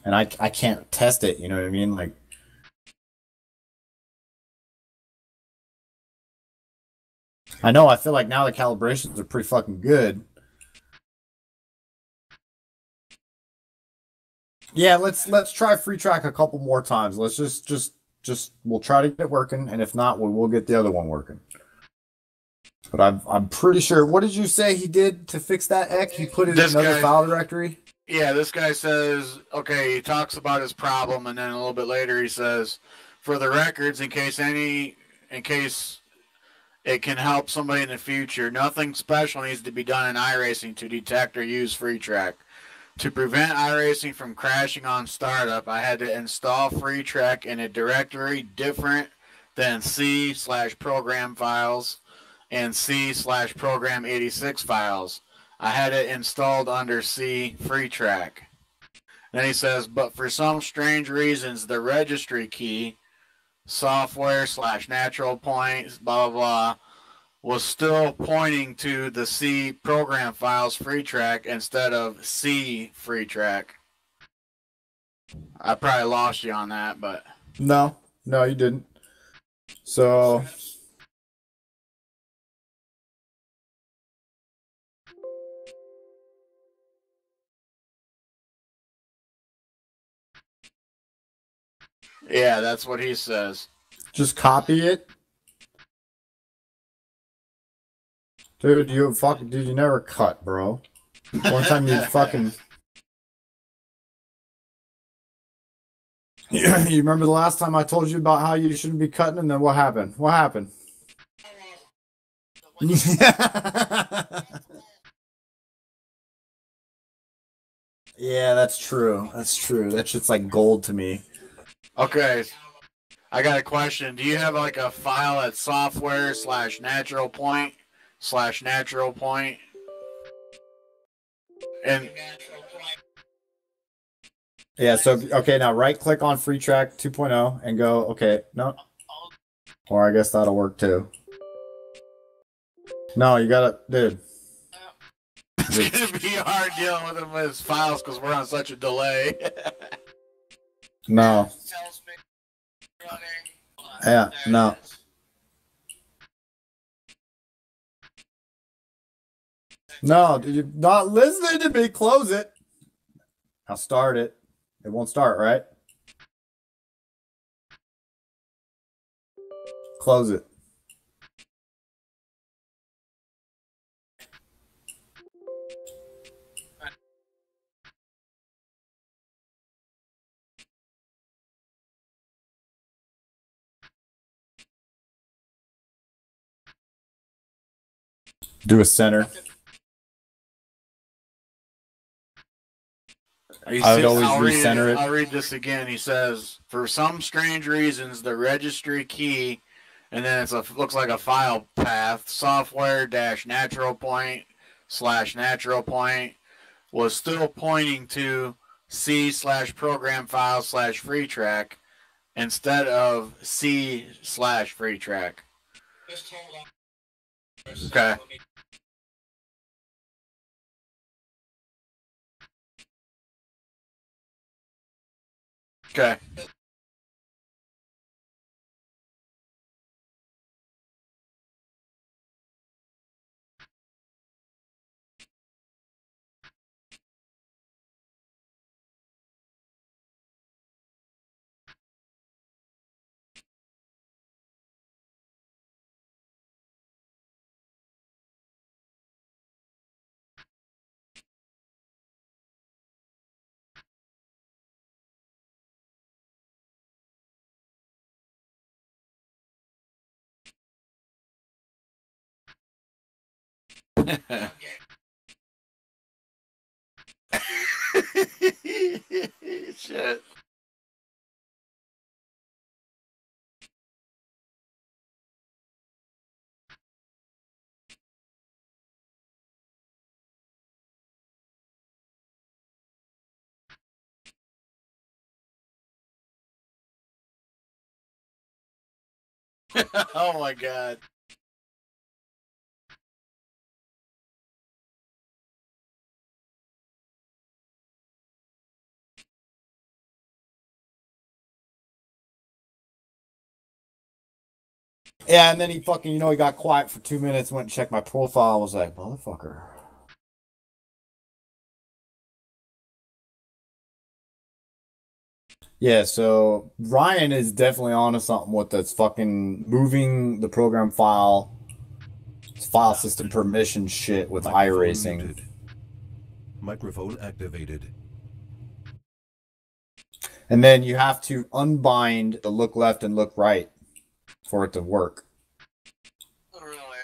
and I can't test it. You know what I mean? Like, I know I feel like now the calibrations are pretty fucking good. Yeah, let's try free track a couple more times. Let's just we'll try to get it working, and if not, we'll get the other one working. But I'm pretty sure. What did you say he did to fix that Eck? He put it in another file directory? Yeah, this guy says, okay, he talks about his problem, and then a little bit later he says, for the records, in case it can help somebody in the future, nothing special needs to be done in iRacing to detect or use FreeTrack. To prevent iRacing from crashing on startup, I had to install FreeTrack in a directory different than C/program files and C/program 86 files. I had it installed under C FreeTrack. Then he says, but for some strange reasons, the registry key, software/natural point, blah, blah, blah, was still pointing to the C program files FreeTrack instead of C FreeTrack. I probably lost you on that, but No, you didn't. So yeah, that's what he says. just copy it. Dude, you never cut, bro. One time you fucking You remember the last time I told you about how you shouldn't be cutting, and then what happened? What happened? Yeah, that's true. That's true. That shit's like gold to me. Okay, I got a question. Do you have like a file at software/natural point and Yeah, so okay, now right click on FreeTrack 2.0 and go, okay, no. Or I guess that'll work too. No, you gotta, dude. it's gonna be hard dealing with him with his files because we're on such a delay. No. Yeah, no. No, you're not listening to me. Close it. I'll start it. It won't start, right? Close it. Do a center. I would always recenter it. I'll read this again. He says, for some strange reasons, the registry key, and then looks like a file path, software-natural point/natural point, was still pointing to C/program file/free track instead of C/free track. Just hold on. Okay. Okay. Shit. Oh my god. Yeah, and then he fucking, he got quiet for 2 minutes, went and checked my profile, was like, motherfucker. Yeah, so Ryan is definitely onto something with this fucking moving the program file system permission shit with iRacing. Muted. Microphone activated. And then you have to unbind the look left and look right for it to work. Oh, really? I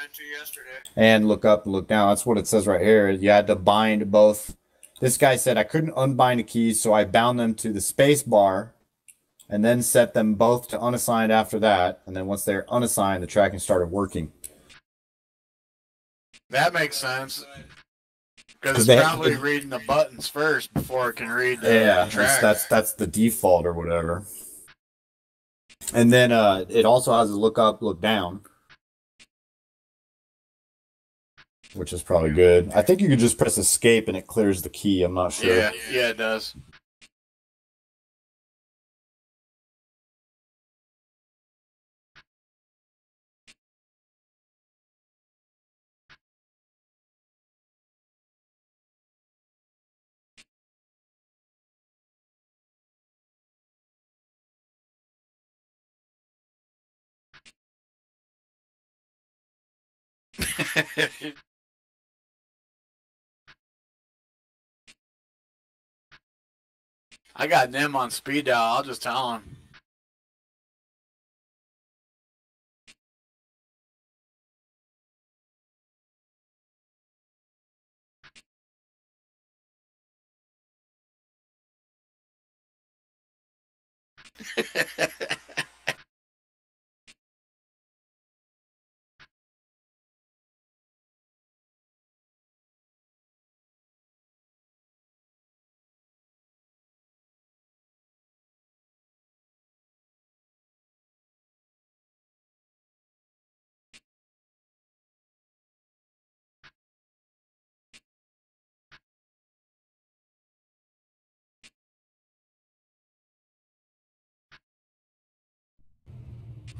had to yesterday. And look up and look down. That's what it says right here. You had to bind both. This guy said I couldn't unbind the keys, so I bound them to the space bar and then set them both to unassigned after that. And then once they're unassigned, the tracking started working. That makes sense. Because it's probably reading the buttons first before it can read the track. That's the default or whatever. And then it also has a look up, look down, which is probably good. I think you could just press escape and it clears the key. I'm not sure. Yeah, it does. I got Nim on speed dial. I'll just tell him.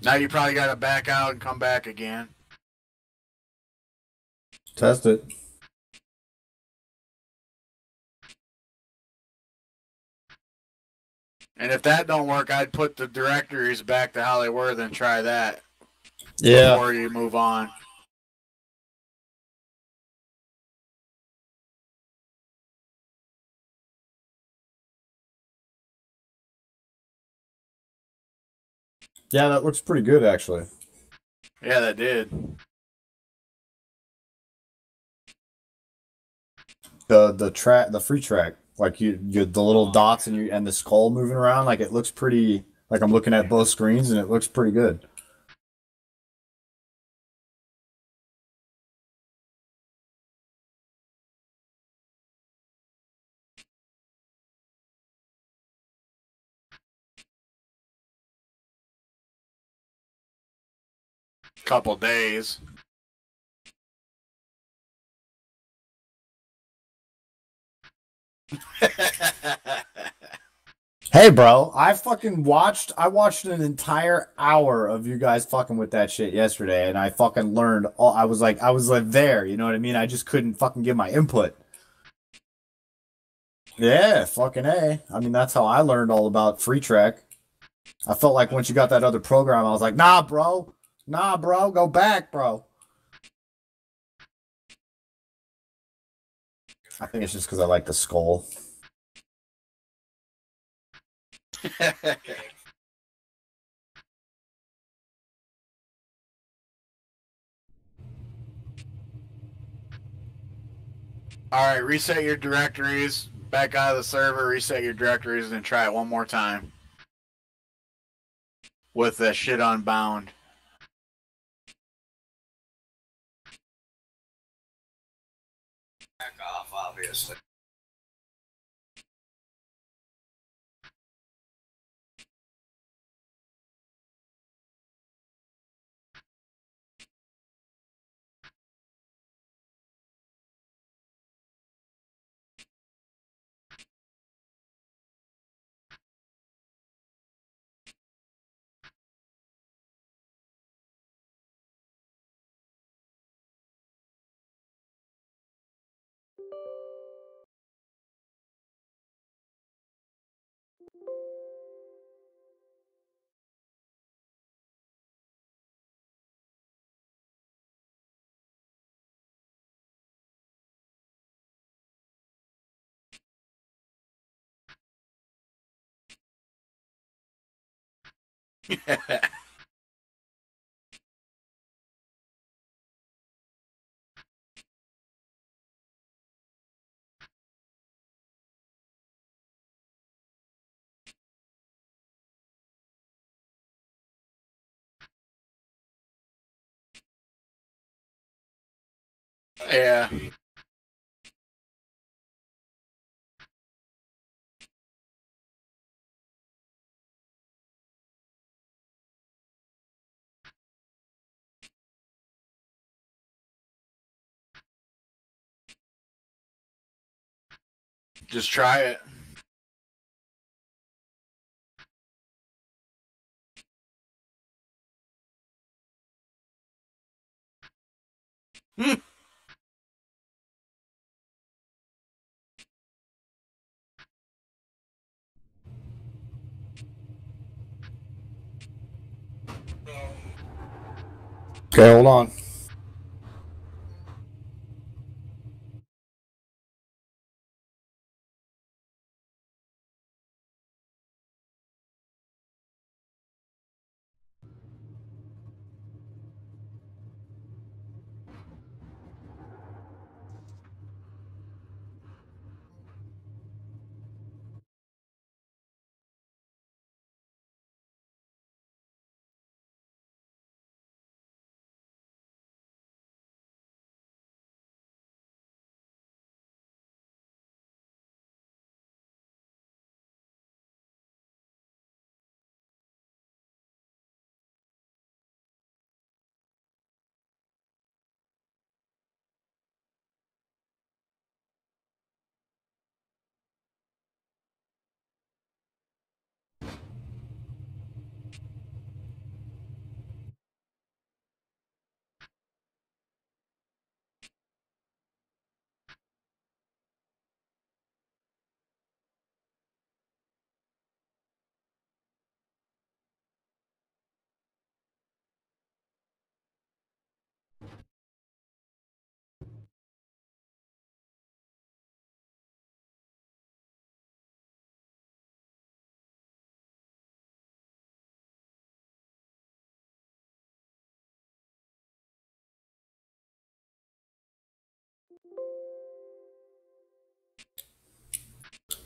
Now you probably got to back out and come back again. Test it. And if that don't work, I'd put the directories back to how they were, then try that. Yeah. Before you move on. Yeah, that looks pretty good, actually. Yeah, that did. The free track, like you the little dots and the skull moving around, like it looks pretty. Like I'm looking at both screens and it looks pretty good. Couple days. Hey, bro, I watched an entire hour of you guys fucking with that shit yesterday, and I fucking learned all. I was like there, you know what I mean? I just couldn't fucking give my input. Yeah, fucking A. I mean, that's how I learned all about free track. I felt like once you got that other program, I was like, nah, bro, go back, bro. I think it's just because I like the skull. All right, reset your directories. Back out of the server, reset your directories, and try it one more time with that shit unbound. Back off, obviously. Yeah. Just try it. Okay, hold on.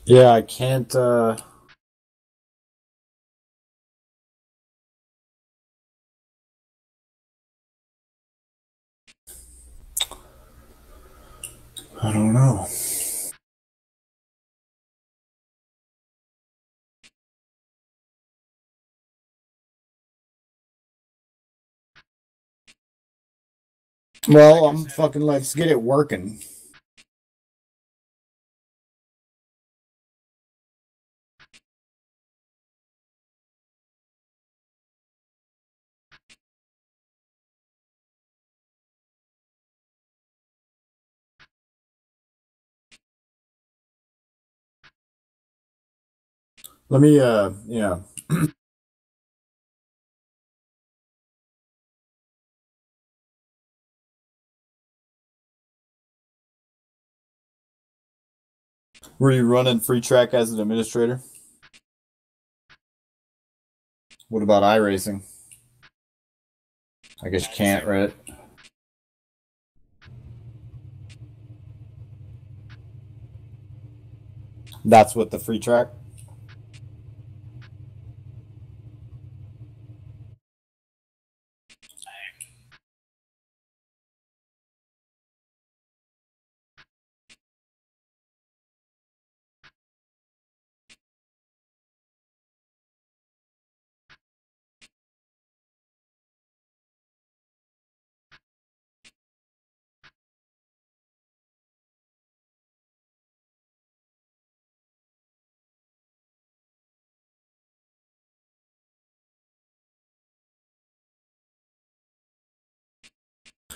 Yeah, I can't. I don't know. Well, I'm fucking. Let's get it working. Let me. Yeah. Were you running free track as an administrator? What about iRacing? I guess you can't, right? That's what the free track.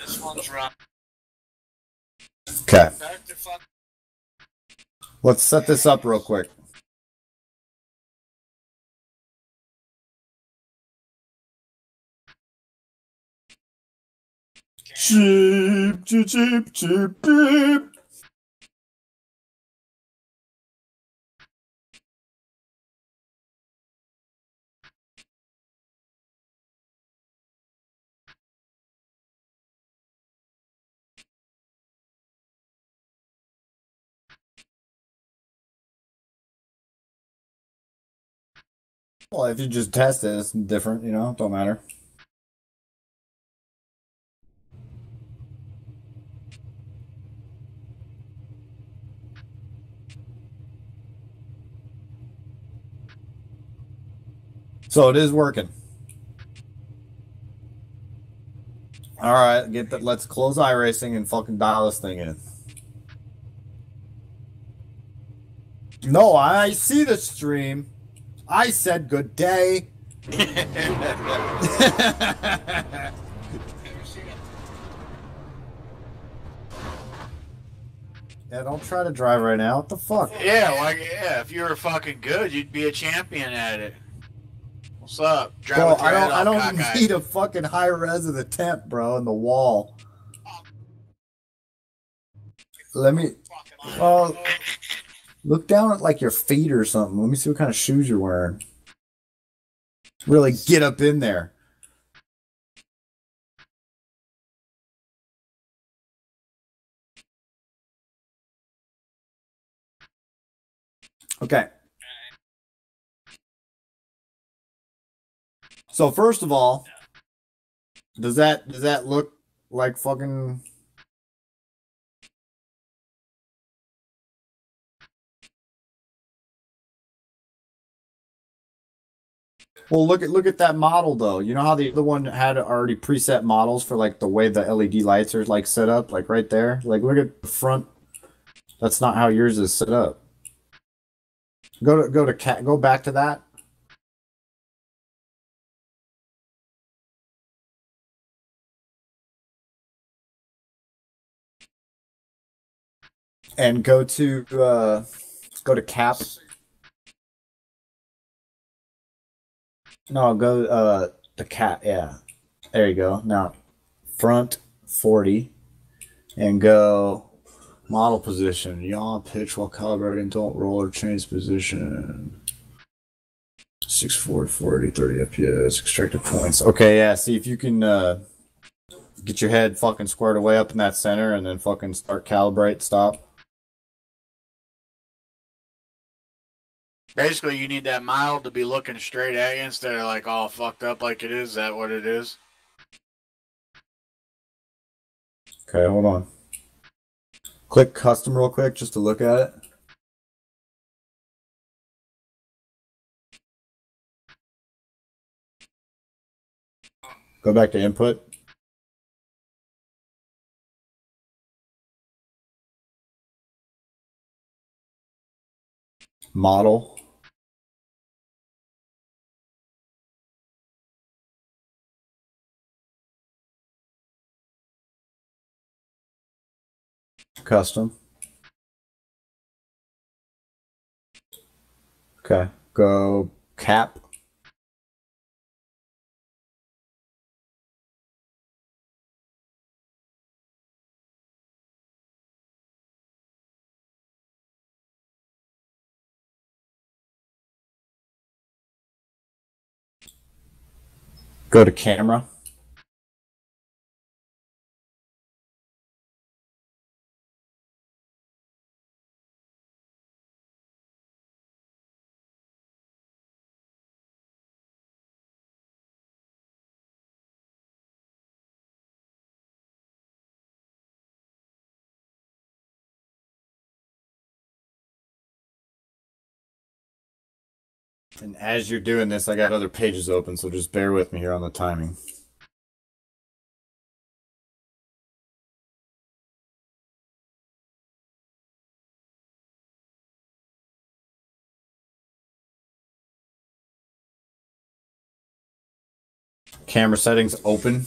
This one's run. Okay. Back to fuck. Let's set this up real quick. Cheep, cheep, cheep, cheep, beep. Well, if you just test it, it's different, you know, don't matter. So it is working. All right, get that. Let's close iRacing and fucking dial this thing in. No, I see the stream. I said good day. Yeah, don't try to drive right now. What the fuck? Yeah, like yeah, if you were fucking good, you'd be a champion at it. What's up? Drive Bro, with your head I all don't cockeyed. need a fucking high res of the temp, bro, in the wall. Let me. Well, look down at like your feet or something. Let me see what kind of shoes you're wearing. Really get up in there. Okay. So first of all, does that look like fucking? Well, look at that model though. You know how the other one had already preset models for like the way the LED lights are like set up, like right there. Like look at the front. That's not how yours is set up. Go back to that. And go to cap. No, go the cat, yeah. There you go. Now front 40 and go model position. Yaw pitch while calibrating, don't roll or change position. 640 30 FPS, extracted points. Okay, yeah. See if you can get your head fucking squared away up in that center and then fucking start calibrate, stop. Basically, you need that mild to be looking straight at you instead of like all fucked up like it is. Is that what it is? Okay, hold on. Click custom real quick just to look at it. Go back to input. Model. Custom. Okay. Go cap. Go to camera. And as you're doing this, I got other pages open, so just bear with me here on the timing. Camera settings open.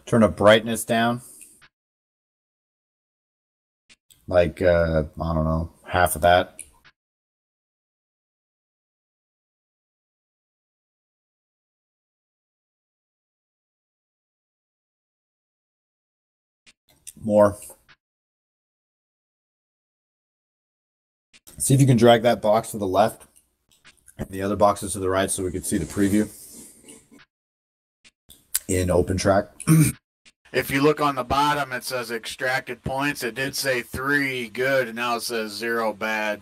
Turn the brightness down. Like, I don't know, half of that. More. See if you can drag that box to the left and the other boxes to the right so we can see the preview in OpenTrack. If you look on the bottom, it says extracted points. It did say 3 good, and now it says 0 bad.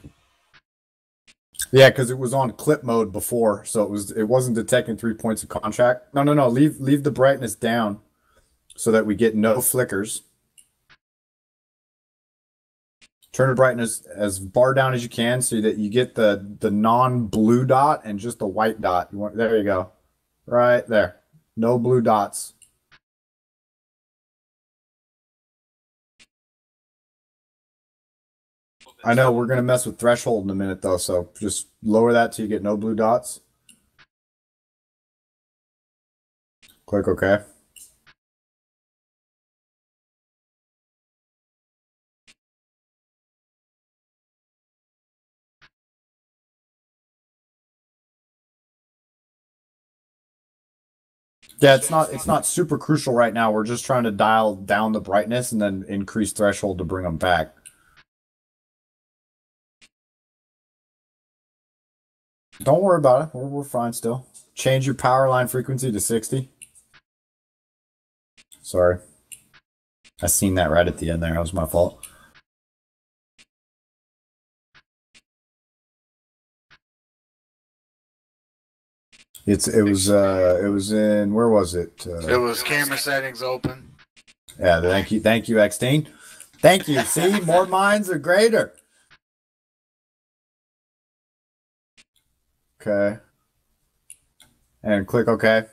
Yeah, because it was on clip mode before, so it wasn't detecting 3 points of contract. No. Leave the brightness down so that we get no flickers. Turn the brightness as far down as you can so that you get the non-blue dot and just the white dot. There you go. Right there. No blue dots. I know we're going to mess with threshold in a minute, though, so just lower that till you get no blue dots. Click OK. Yeah, it's not super crucial right now. We're just trying to dial down the brightness and then increase threshold to bring them back. Don't worry about it. We're fine still. Change your power line frequency to 60. Sorry. I seen that right at the end there. That was my fault. It was in, where was it? It was camera settings open. Yeah, thank you, Xteen. Thank you. See, more minds are greater. Okay. And click OK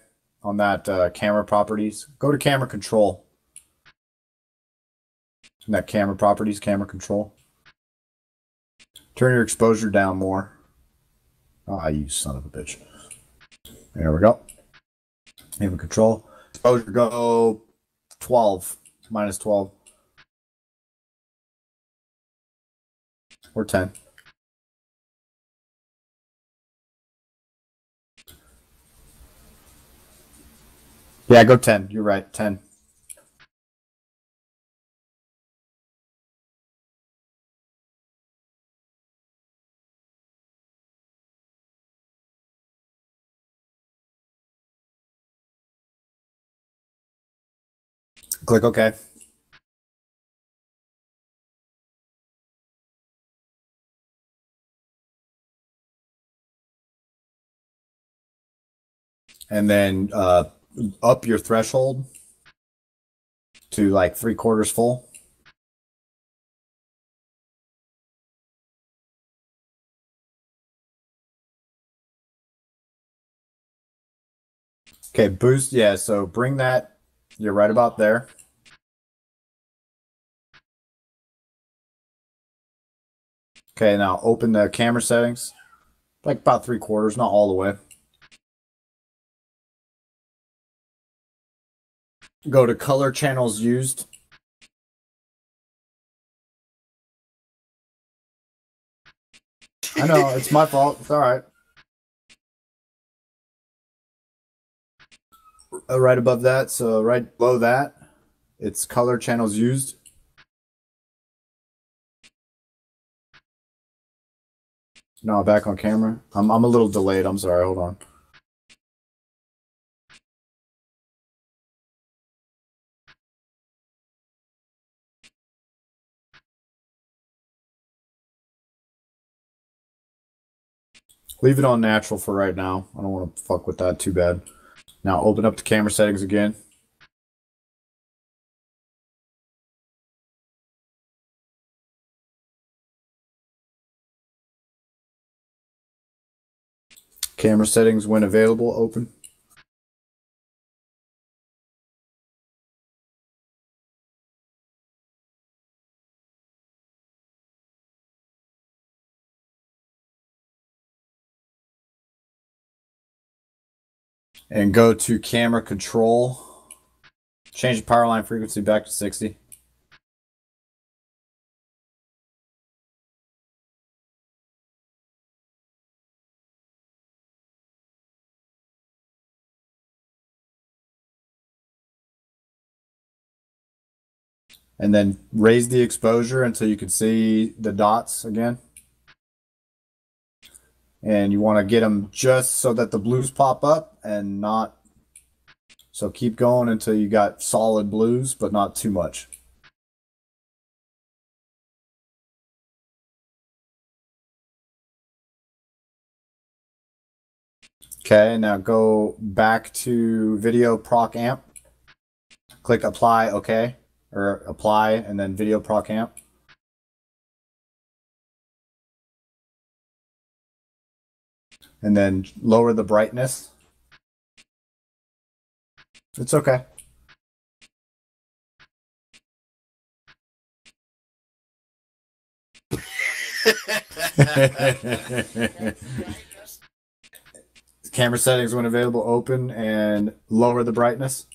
on that camera properties. Go to camera control. And that camera properties, camera control. Turn your exposure down more. Ah, you son of a bitch. There we go. Camera control. Exposure go 12. Minus 12. Or 10. Yeah, go 10. You're right. 10. Click OK. And then up your threshold to like 3/4 full. Okay, boost. Yeah, so bring that. You're right about there. Okay, now open the camera settings. Like about 3/4, not all the way. Go to color channels used. I know, it's my fault. It's all right. Right above that, so right below that, it's color channels used. No, back on camera. I'm a little delayed. I'm sorry. Hold on. Leave it on natural for right now. I don't want to fuck with that too bad. Now open up the camera settings again. Camera settings when available, open. And go to camera control. Change the power line frequency back to 60. And then raise the exposure until you can see the dots again. And you want to get them just so that the blues pop up and not. So keep going until you got solid blues, but not too much. Okay, now go back to video proc amp. Click apply, okay, or apply and then video proc amp. And then lower the brightness. It's okay. Camera settings when available, open and lower the brightness.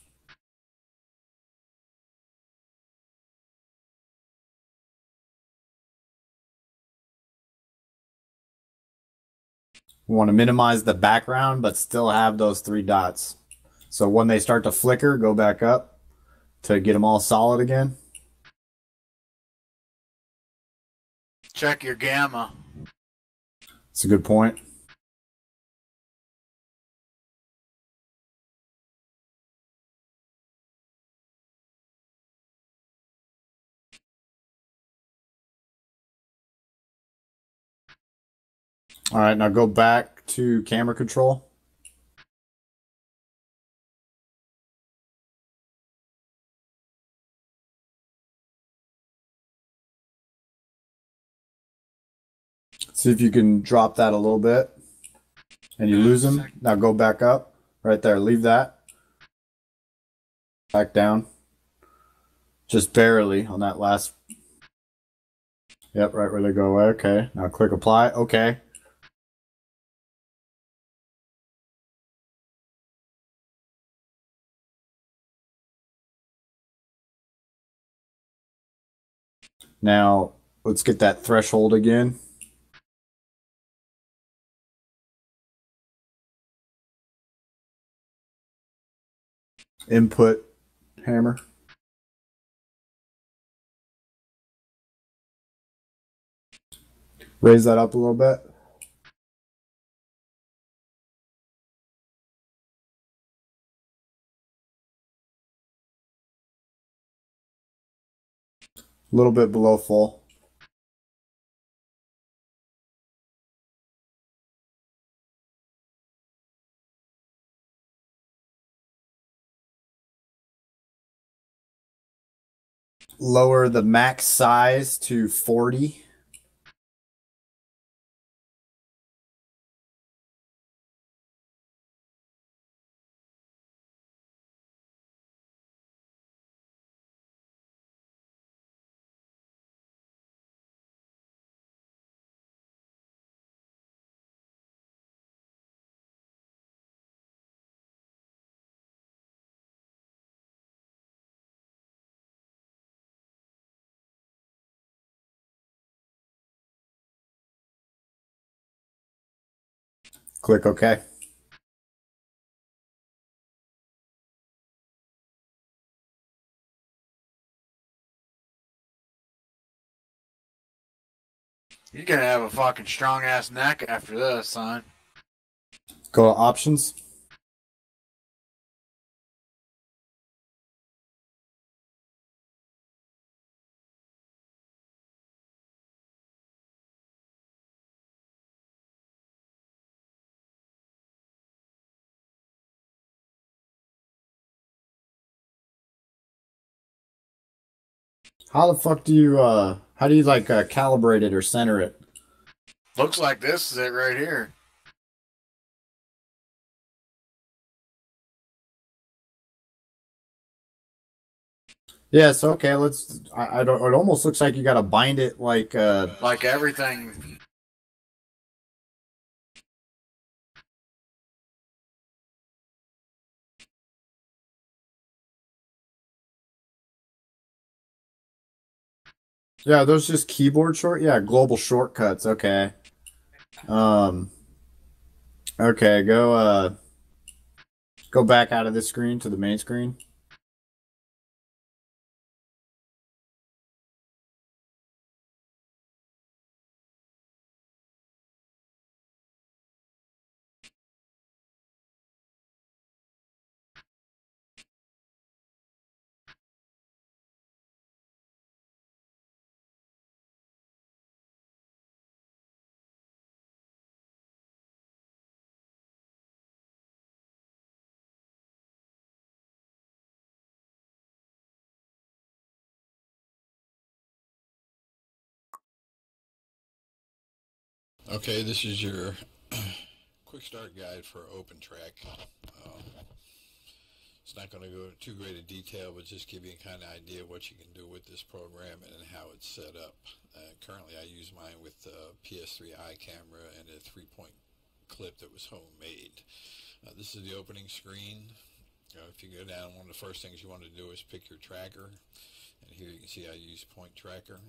We want to minimize the background, but still have those 3 dots. So when they start to flicker, go back up to get them all solid again. Check your gamma. It's a good point. All right, now go back to camera control. See if you can drop that a little bit. And you lose them. Now go back up. Right there. Leave that. Back down. Just barely on that last. Yep, right where they go away. Okay. Now click apply. Okay. Now let's get that threshold again. Input hammer. Raise that up a little bit. A little bit below full. Lower the max size to 40. Click OK. You're gonna have a fucking strong ass neck after this, son. Go to options. How the fuck do you how do you like calibrate it or center it? Looks like this is it right here. Yes, okay, let's I don't it almost looks like you gotta bind it Like everything. yeah, those just keyboard global shortcuts, okay. Um okay, go back out of this screen to the main screen. Okay, this is your quick start guide for OpenTrack. It's not going to go into too great a detail, but just give you a kind of idea of what you can do with this program and how it's set up. Currently, I use mine with a PS3i camera and a 3-point clip that was homemade. This is the opening screen. If you go down, one of the first things you want to do is pick your tracker. And here you can see I use Point Tracker.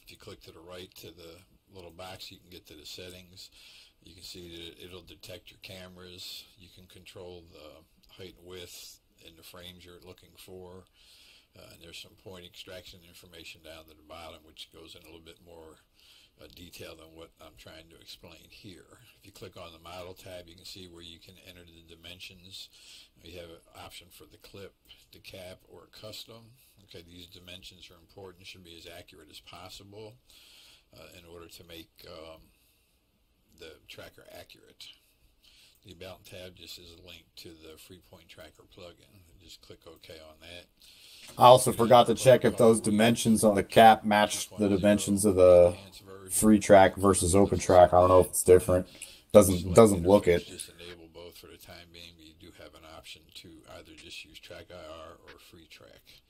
If you click to the right to the little box, you can get to the settings. You can see that it'll detect your cameras. You can control the height and width in the frames you're looking for. And there's some point extraction information down at the bottom, which goes in a little bit more detail than what I'm trying to explain here. If you click on the model tab, you can see where you can enter the dimensions. You have an option for the clip, the cap, or custom. Okay, these dimensions are important, should be as accurate as possible in order to make the tracker accurate. The About tab just is a link to the free Point Tracker plugin. Just click OK on that. I also forgot to check if those dimensions on the cap match the dimensions of the free track versus OpenTrack. I don't know if it's different. Doesn't look it. Just enable both for the time being, but you do have an option to either just use TrackIR or free track.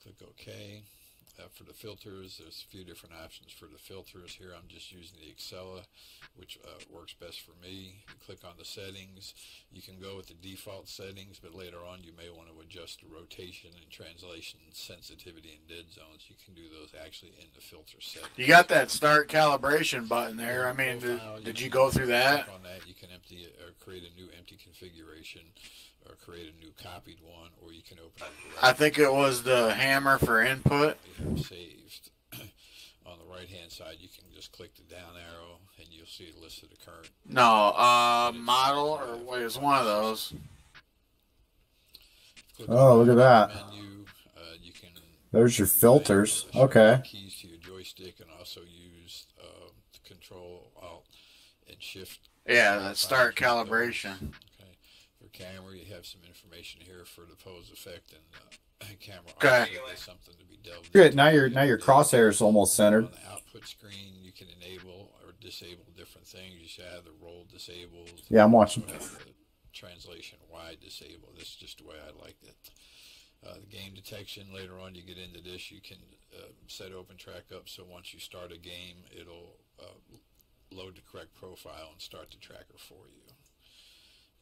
Click OK. For the filters, there's a few different options for the filters. Here I'm just using the Excella, which works best for me. You click on the settings. You can go with the default settings, but later on you may want to adjust the rotation and translation, sensitivity, and dead zones. You can do those actually in the filter settings. You got that start calibration button there. I mean, did you go through that? On that, you can empty it or create a new empty configuration, or create a new copied one, or you can open it. I think it was the hammer for input. Saved. On the right hand side, you can just click the down arrow and you'll see a list of the current. No, model or what is one of those? Oh, look at that. Menu, you can There's your filters. Okay. Keys to your joystick, and also use to control Alt and Shift. Yeah, that start calibration. Okay. For camera, you have some information here for the pose effect and camera. Okay. There's something to be delved Good. into. Now your crosshair is almost centered. On the output screen, you can enable or disable different things. You should have the roll disabled. Yeah, I'm watching. You have the translation wide disabled. This is just the way I liked it. The game detection, later on you get into this, you can set OpenTrack up so once you start a game, it'll load the correct profile and start the tracker for you.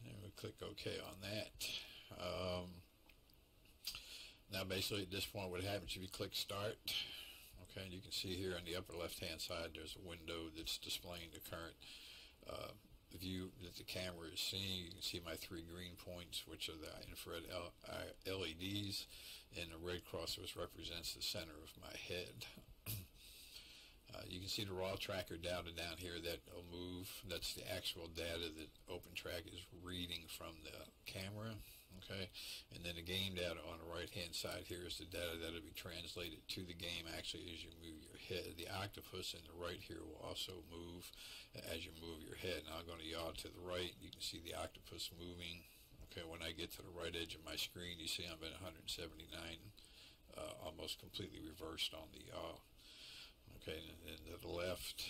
And we click OK on that. Now basically at this point what happens if you click Start, okay, and you can see here on the upper left hand side there's a window that's displaying the current view that the camera is seeing. You can see my 3 green points, which are the infrared LEDs, and the red cross, which represents the center of my head. You can see the raw tracker down here that will move. That's the actual data that OpenTrack is reading from the camera. Okay, and then the game data on the right hand side here is the data that will be translated to the game actually as you move your head. The octopus in the right here will also move as you move your head. Now I'm going to yaw to the right. You can see the octopus moving. Okay, when I get to the right edge of my screen, you see I'm at 179, almost completely reversed on the yaw. Okay, and then to the left,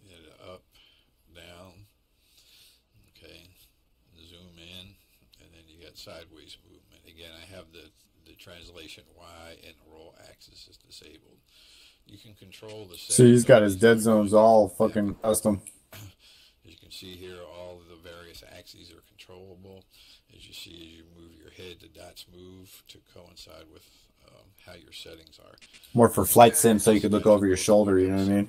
and up, down. Okay, zoom in. And then you got sideways movement. Again, I have the translation Y and the roll axis is disabled. You can control the. See, he's got his dead zones all fucking custom. As you can see here, all of the various axes are controllable. As you see, as you move your head, the dots move to coincide with how your settings are. More for flight sim, so you could look over your shoulder. You know what I mean?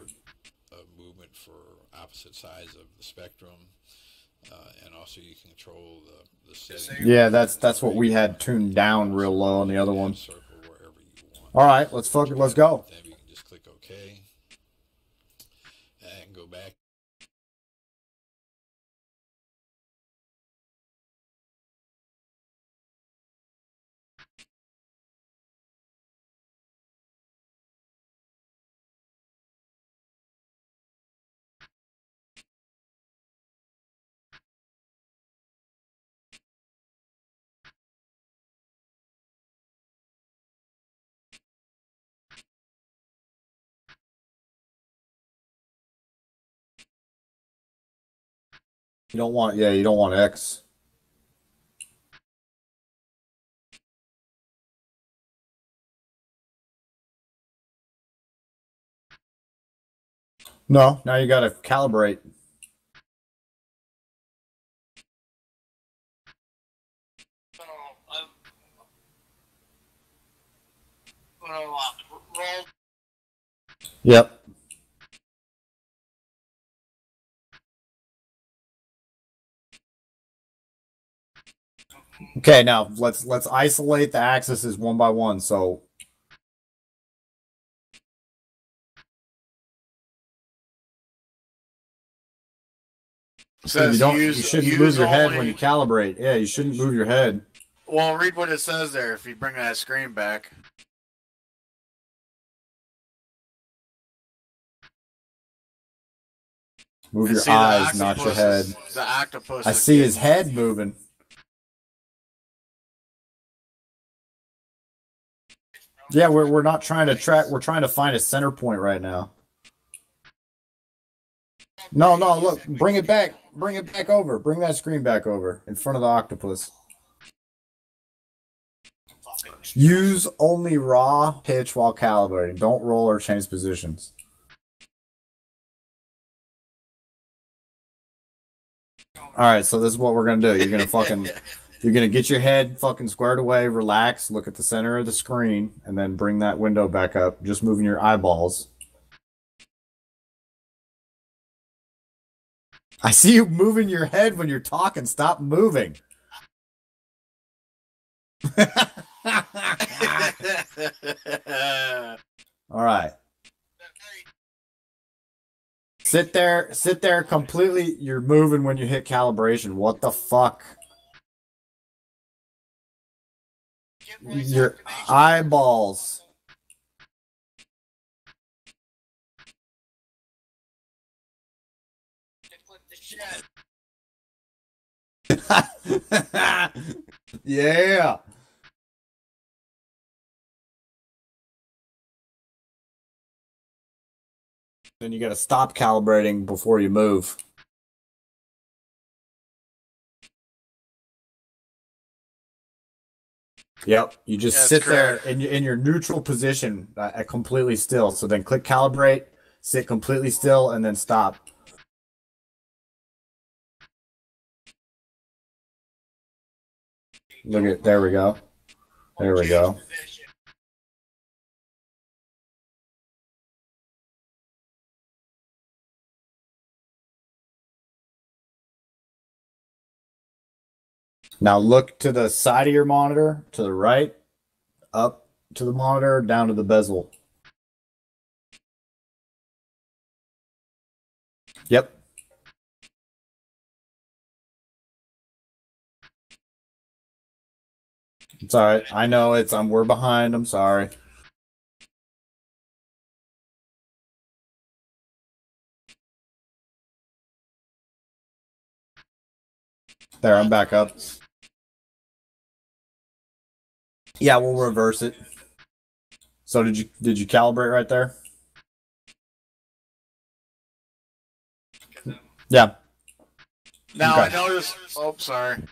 Movement for opposite sides of the spectrum, and also you can control the settings. Yeah, that's what we had tuned down real low on the other one. All right, let's go. Then you can just click OK and go back. You don't want X. No, now you got to calibrate. Roll. Yep. Okay, now let's isolate the axes one by one. So Says you shouldn't move your head when you calibrate. Yeah, you shouldn't move your head. Well, read what it says there if you bring that screen back. Move your eyes, not your head. The octopus. I see his head moving. Yeah, we're not trying to track. We're trying to find a center point right now. No, look, bring it back. Bring it back over. Bring that screen back over in front of the octopus. Use only raw pitch while calibrating. Don't roll or change positions. All right, so this is what we're gonna do. You're gonna get your head fucking squared away, relax, look at the center of the screen, and then bring that window back up. Just moving your eyeballs. I see you moving your head when you're talking. Stop moving. All right. Sit there completely. You're moving when you hit calibration. What the fuck? Your eyeballs. Clip the shit. Yeah. Then you got to stop calibrating before you move. Yep, you just That's sit correct. there in your neutral position, completely still. So then click calibrate, sit completely still, and then stop. Look at there we go. There we go. Position. Now look to the side of your monitor, to the right, up to the monitor, down to the bezel. Yep. It's all right. I know we're behind. I'm sorry. There, I'm back up. Yeah, we'll reverse it. So did you calibrate right there? Yeah. Now Okay. I noticed. Oh, sorry.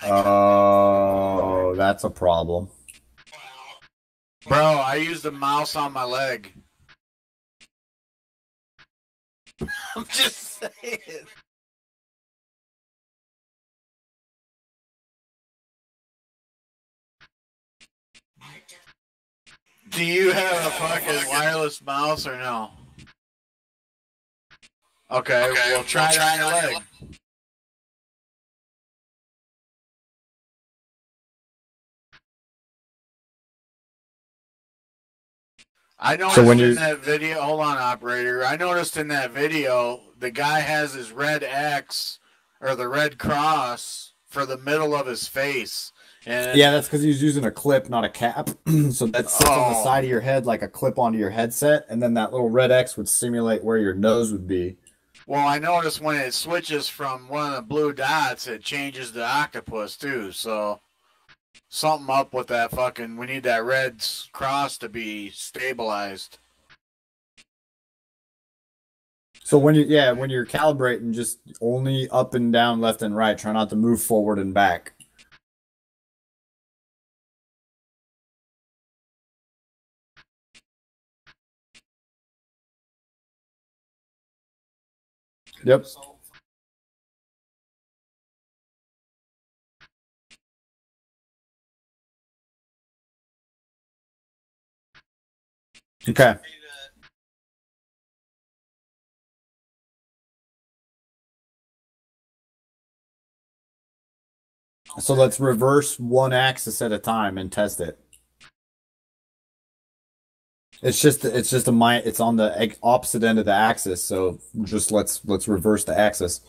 Oh, that's a problem. Bro, I used the mouse on my leg. I'm just saying. Do you have a fucking wireless mouse or no? Okay, we'll try it on your leg. I noticed So when in you that video, hold on, operator. I noticed in that video, the guy has his red X or the red cross for the middle of his face. And Yeah, that's because he's using a clip, not a cap. So that sits on the Oh. side of your head like a clip onto your headset, and then that little red X would simulate where your nose would be. Well, I noticed when it switches from one of the blue dots, it changes the octopus too. So something up with that fucking. We need that red cross to be stabilized. So when you're calibrating, just only up and down, left and right. Try not to move forward and back. Yep. Okay. So let's reverse one axis at a time and test it. It's on the opposite end of the axis. So just let's reverse the axis.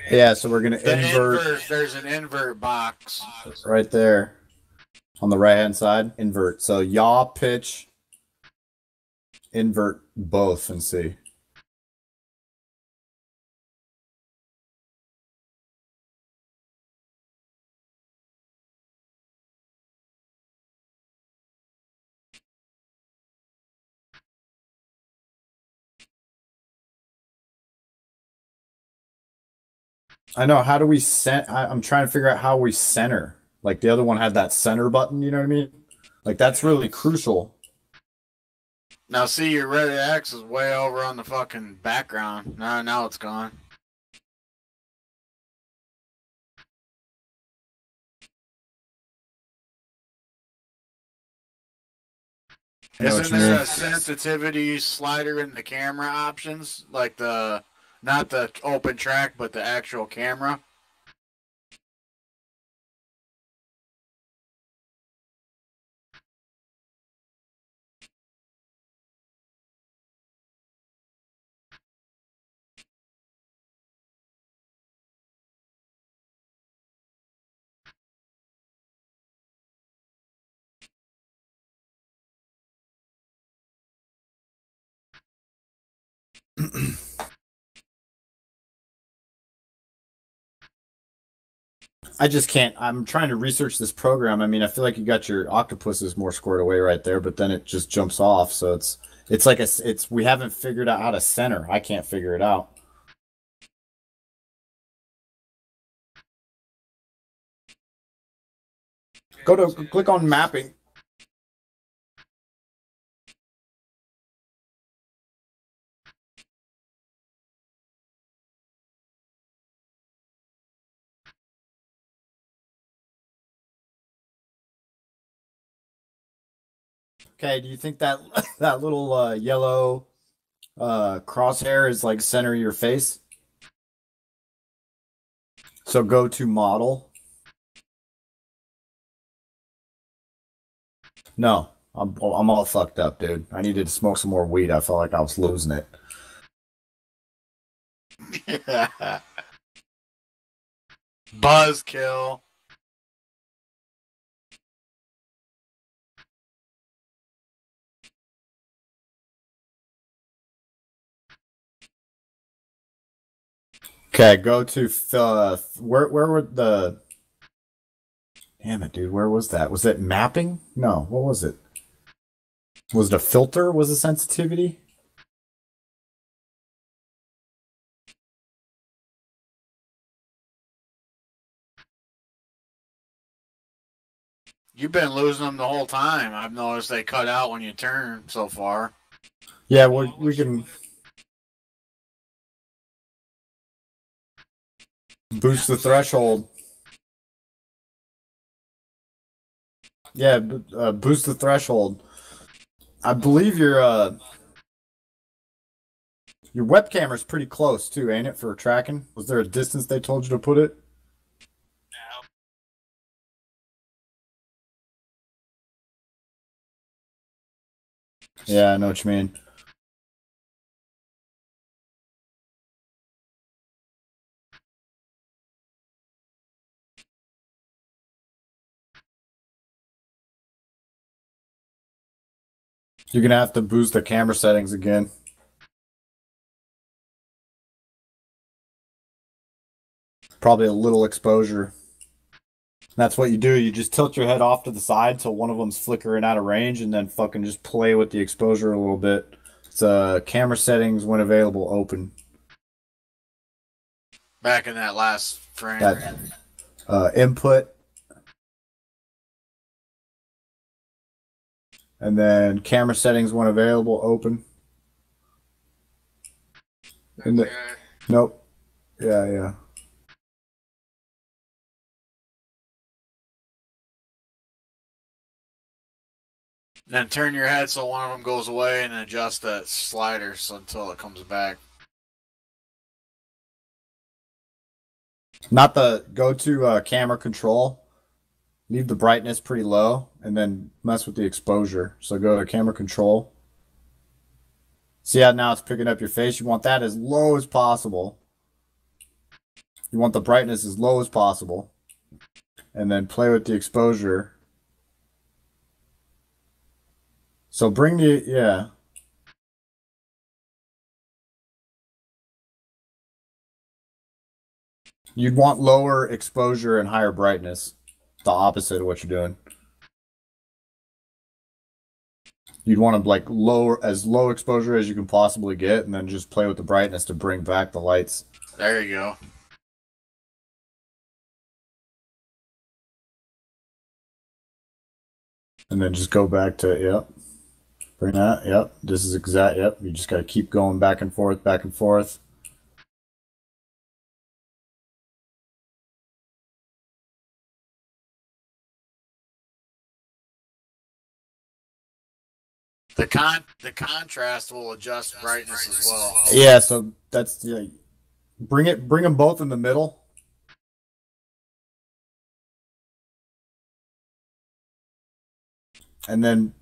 Yeah, so we're gonna invert There's an invert box. right there on the right hand side. Invert. So yaw, pitch, invert both and see. I know. How do we I'm trying to figure out how we center. Like the other one had that center button, you know what I mean? Like that's really crucial. Now see, your red X is way over on the fucking background. Now it's gone. I know what Isn't you there mean. a sensitivity slider in the camera options? Like not the open track, but the actual camera? I just can't. I'm trying to research this program. I mean, I feel like you got your octopuses more squared away right there, but then it just jumps off. So it's like it's we haven't figured out how to center. I can't figure it out. Go to click on mapping. Okay, do you think that that little yellow crosshair is like center of your face? So go to model. No, I'm all fucked up, dude. I needed to smoke some more weed. I felt like I was losing it. Buzzkill. Okay, go to where were the damn it, dude, where was that? Was it mapping? No, what was it? Was it a filter? Was it sensitivity? You've been losing them the whole time. I've noticed they cut out when you turn so far. Yeah, we can boost the threshold. Yeah, boost the threshold. I believe your web camera's pretty close too, ain't it, for tracking? Was there a distance they told you to put it? Yeah, I know what you mean. You're gonna have to boost the camera settings again. Probably a little exposure. That's what you do. You just tilt your head off to the side till one of them's flickering out of range, and then fucking just play with the exposure a little bit. It's camera settings when available open. Back in that last frame. That input, and then camera settings when available open. In the nope. Yeah. Then turn your head so one of them goes away and adjust that slider until it comes back. Not the go to camera control. Leave the brightness pretty low, and then mess with the exposure. So go to camera control. See how now it's picking up your face? You want that as low as possible. You want the brightness as low as possible. And then play with the exposure. So bring the, yeah. You'd want lower exposure and higher brightness. The opposite of what you're doing. You'd want to like as low exposure as you can possibly get, and then just play with the brightness to bring back the lights. There you go. And then just go back to, yeah. Bring that. Yep. This is exact. Yep. You just got to keep going back and forth, back and forth. The contrast will adjust brightness as well. Yeah. So that's bring them both in the middle. And then,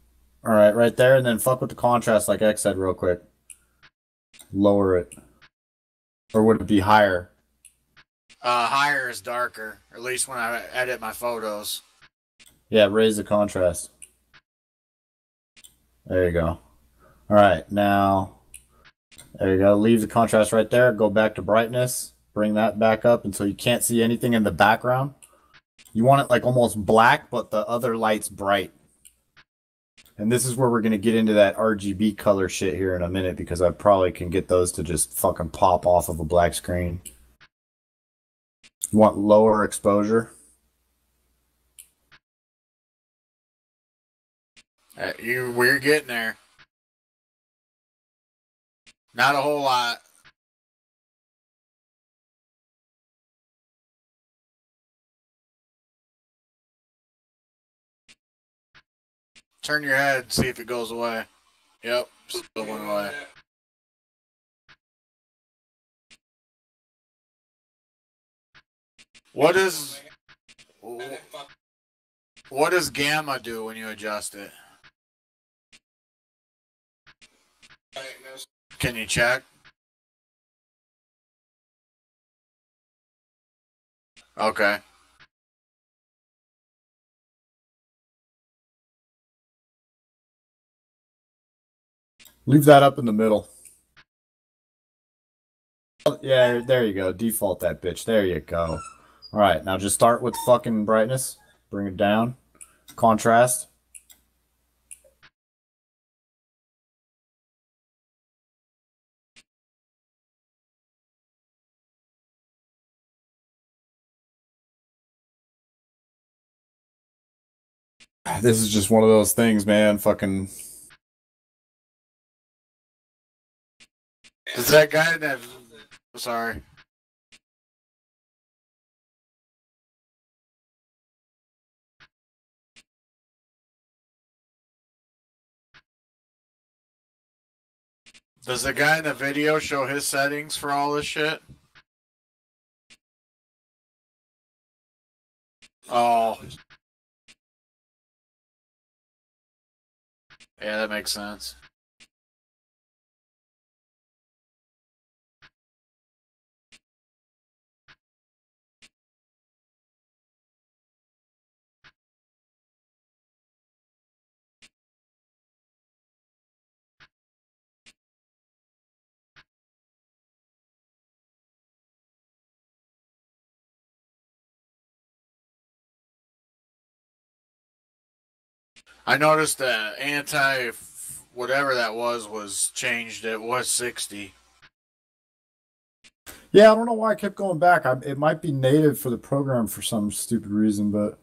all right, right there, and then fuck with the contrast, like X said, real quick. Lower it, or would it be higher? Higher is darker, at least when I edit my photos. Yeah, raise the contrast. There you go. All right, now, there you go. Leave the contrast right there. Go back to brightness. Bring that back up until you can't see anything in the background. You want it like almost black, but the other light's bright. And this is where we're going to get into that RGB color shit here in a minute, because I probably can get those to just fucking pop off of a black screen. You want lower exposure? We're getting there. Not a whole lot. Turn your head and see if it goes away. Yep, still went away. What does gamma do when you adjust it? Can you check? Okay. Leave that up in the middle. Yeah, there you go. Default that bitch. There you go. All right, now just start with fucking brightness. Bring it down. Contrast. This is just one of those things, man. Fucking. Does that guy that? Sorry. Does the guy in the video show his settings for all this shit? Oh. Yeah, that makes sense. I noticed the anti whatever that was changed. It was 60. Yeah, I don't know why I kept going back. It might be native for the program for some stupid reason, but.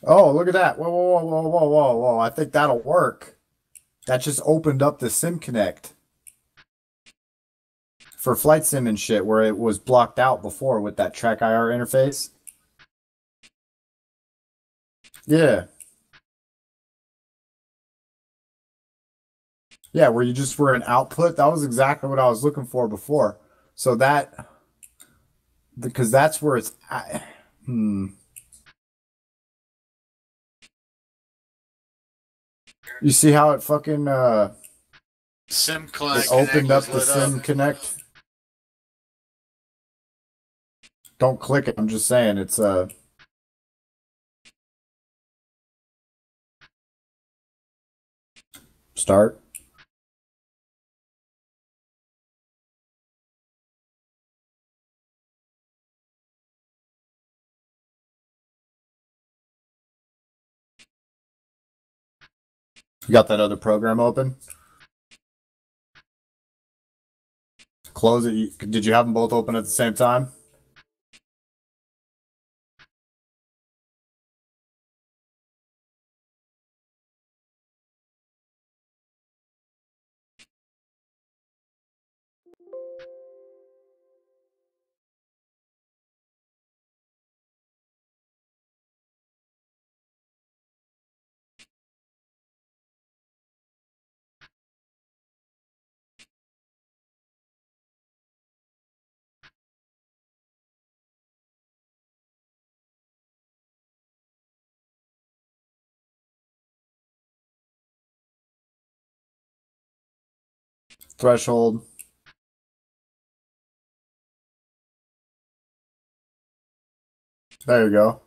Oh, look at that. Whoa, whoa, whoa, whoa, whoa, whoa, whoa. I think that'll work. That just opened up the Sim Connect for Flight Sim and shit, where it was blocked out before with that Track IR interface. Yeah. Yeah, where you just were an output. That was exactly what I was looking for before. So that, because that's where it's. You see how it fucking Sim Connect it opened up the lit Sim Connect? Don't click it. I'm just saying it's start. You got that other program open? Close it. Did you have them both open at the same time? threshold. There you go.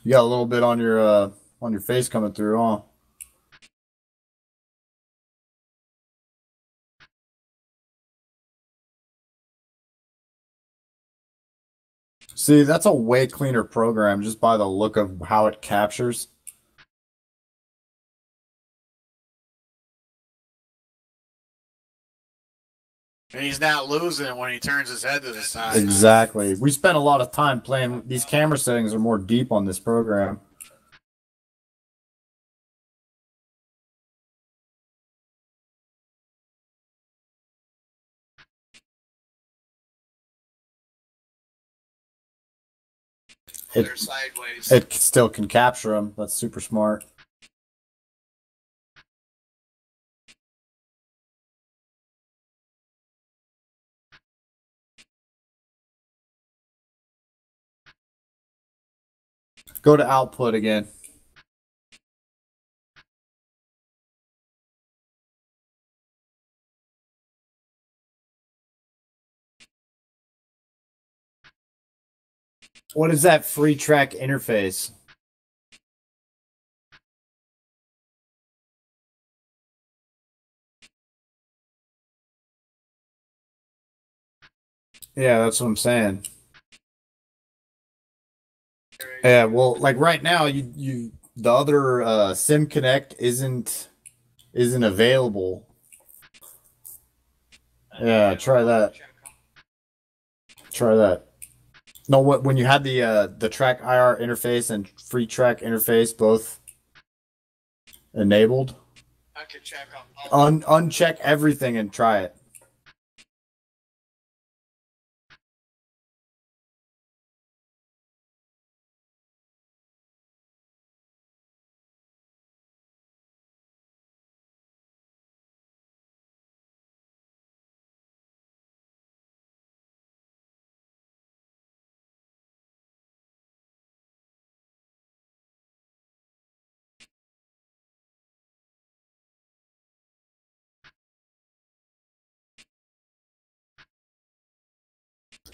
You got a little bit on your face coming through, huh? See, that's a way cleaner program just by the look of how it captures. And he's not losing it when he turns his head to the side. Exactly. We spent a lot of time playing. These camera settings are more deep on this program. They're sideways. It still can capture them. That's super smart. Go to output again. What is that free track interface? Yeah, that's what I'm saying. Yeah, well, like right now, you the other Sim Connect isn't available. Yeah, try that. Try that. No, what when you had the track IR interface and free track interface both enabled, I could check on. uncheck everything and try it.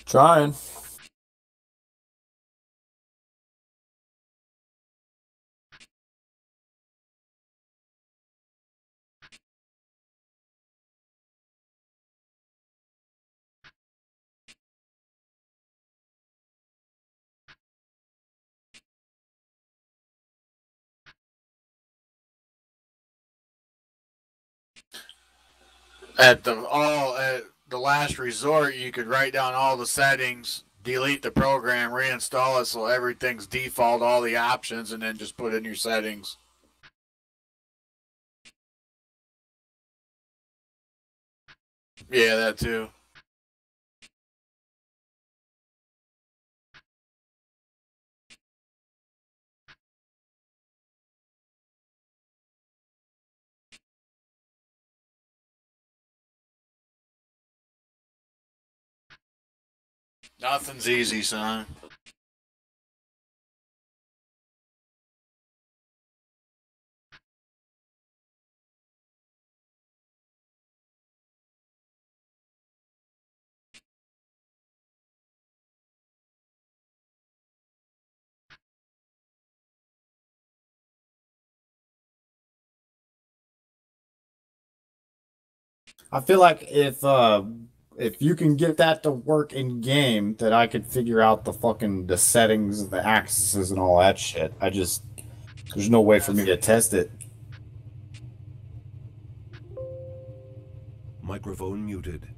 Trying. At the last resort, you could write down all the settings, delete the program, reinstall it so everything's default, all the options, and then just put in your settings. Yeah, that too. Nothing's easy, son. I feel like if you can get that to work in game, that I could figure out the settings and the accesses and all that shit. There's no way for me to test it. Microphone muted.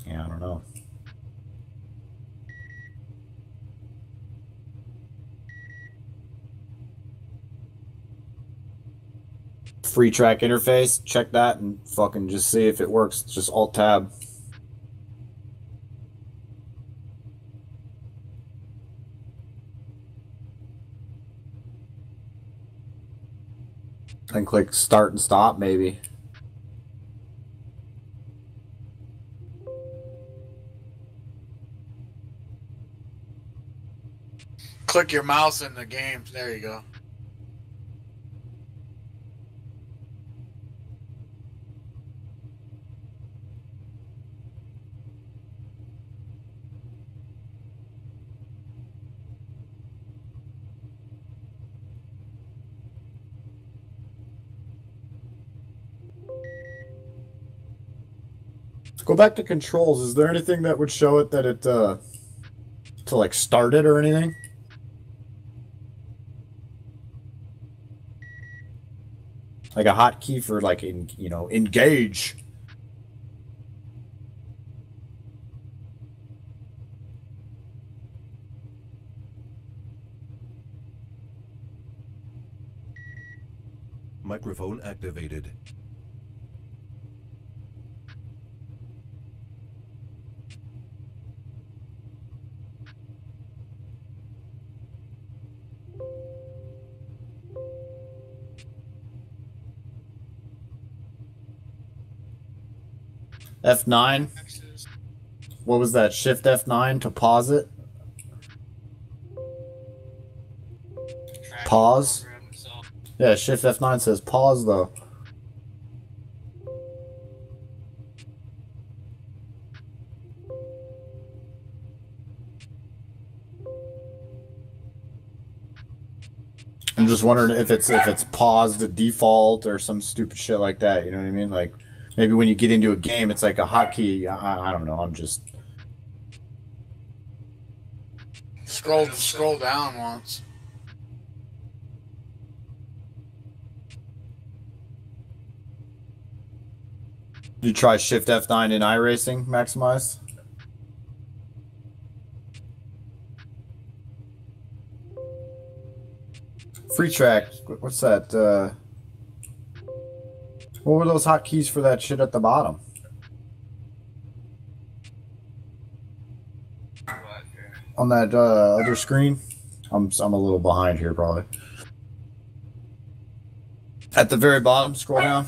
Yeah, I don't know. Free track interface, check that and fucking just see if it works. Just alt tab. And click start and stop maybe. Click your mouse in the game. There you go. Go back to controls. Is there anything that would show it that it to like start it or anything? Like a hotkey for like engage. Microphone activated. F9. Access. What was that? Shift F9 to pause it. Track Pause? program itself. Yeah, Shift F9 says pause though. I'm just wondering if it's paused to default or some stupid shit like that. You know what I mean? Like maybe when you get into a game, it's like a hotkey. I don't know. I'm just Scroll down once. you try Shift F9 in iRacing maximized. Free track. What's that? What were those hotkeys for that shit at the bottom? What? On that other screen? I'm a little behind here probably. At the very bottom, scroll down.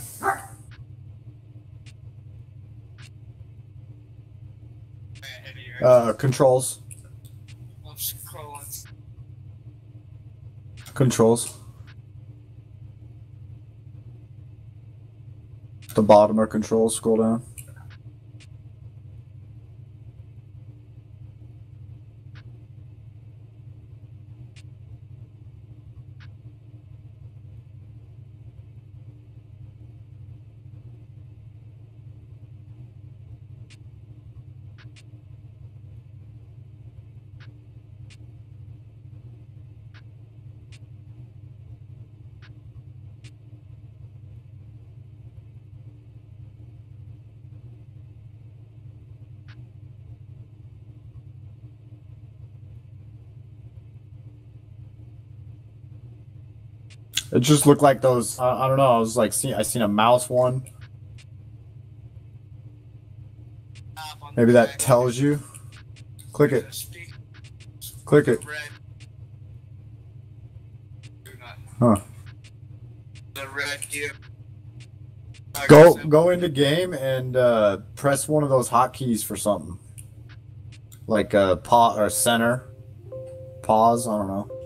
Controls. I'm scrolling. Controls. The bottom of controls, scroll down. It just looked like those. I don't know. I was like, I seen a mouse one. Maybe that tells you. Click it. Click it. Red. Do not. Huh. The red gear. Go into game and press one of those hotkeys for something. Like pause or center. Pause. I don't know.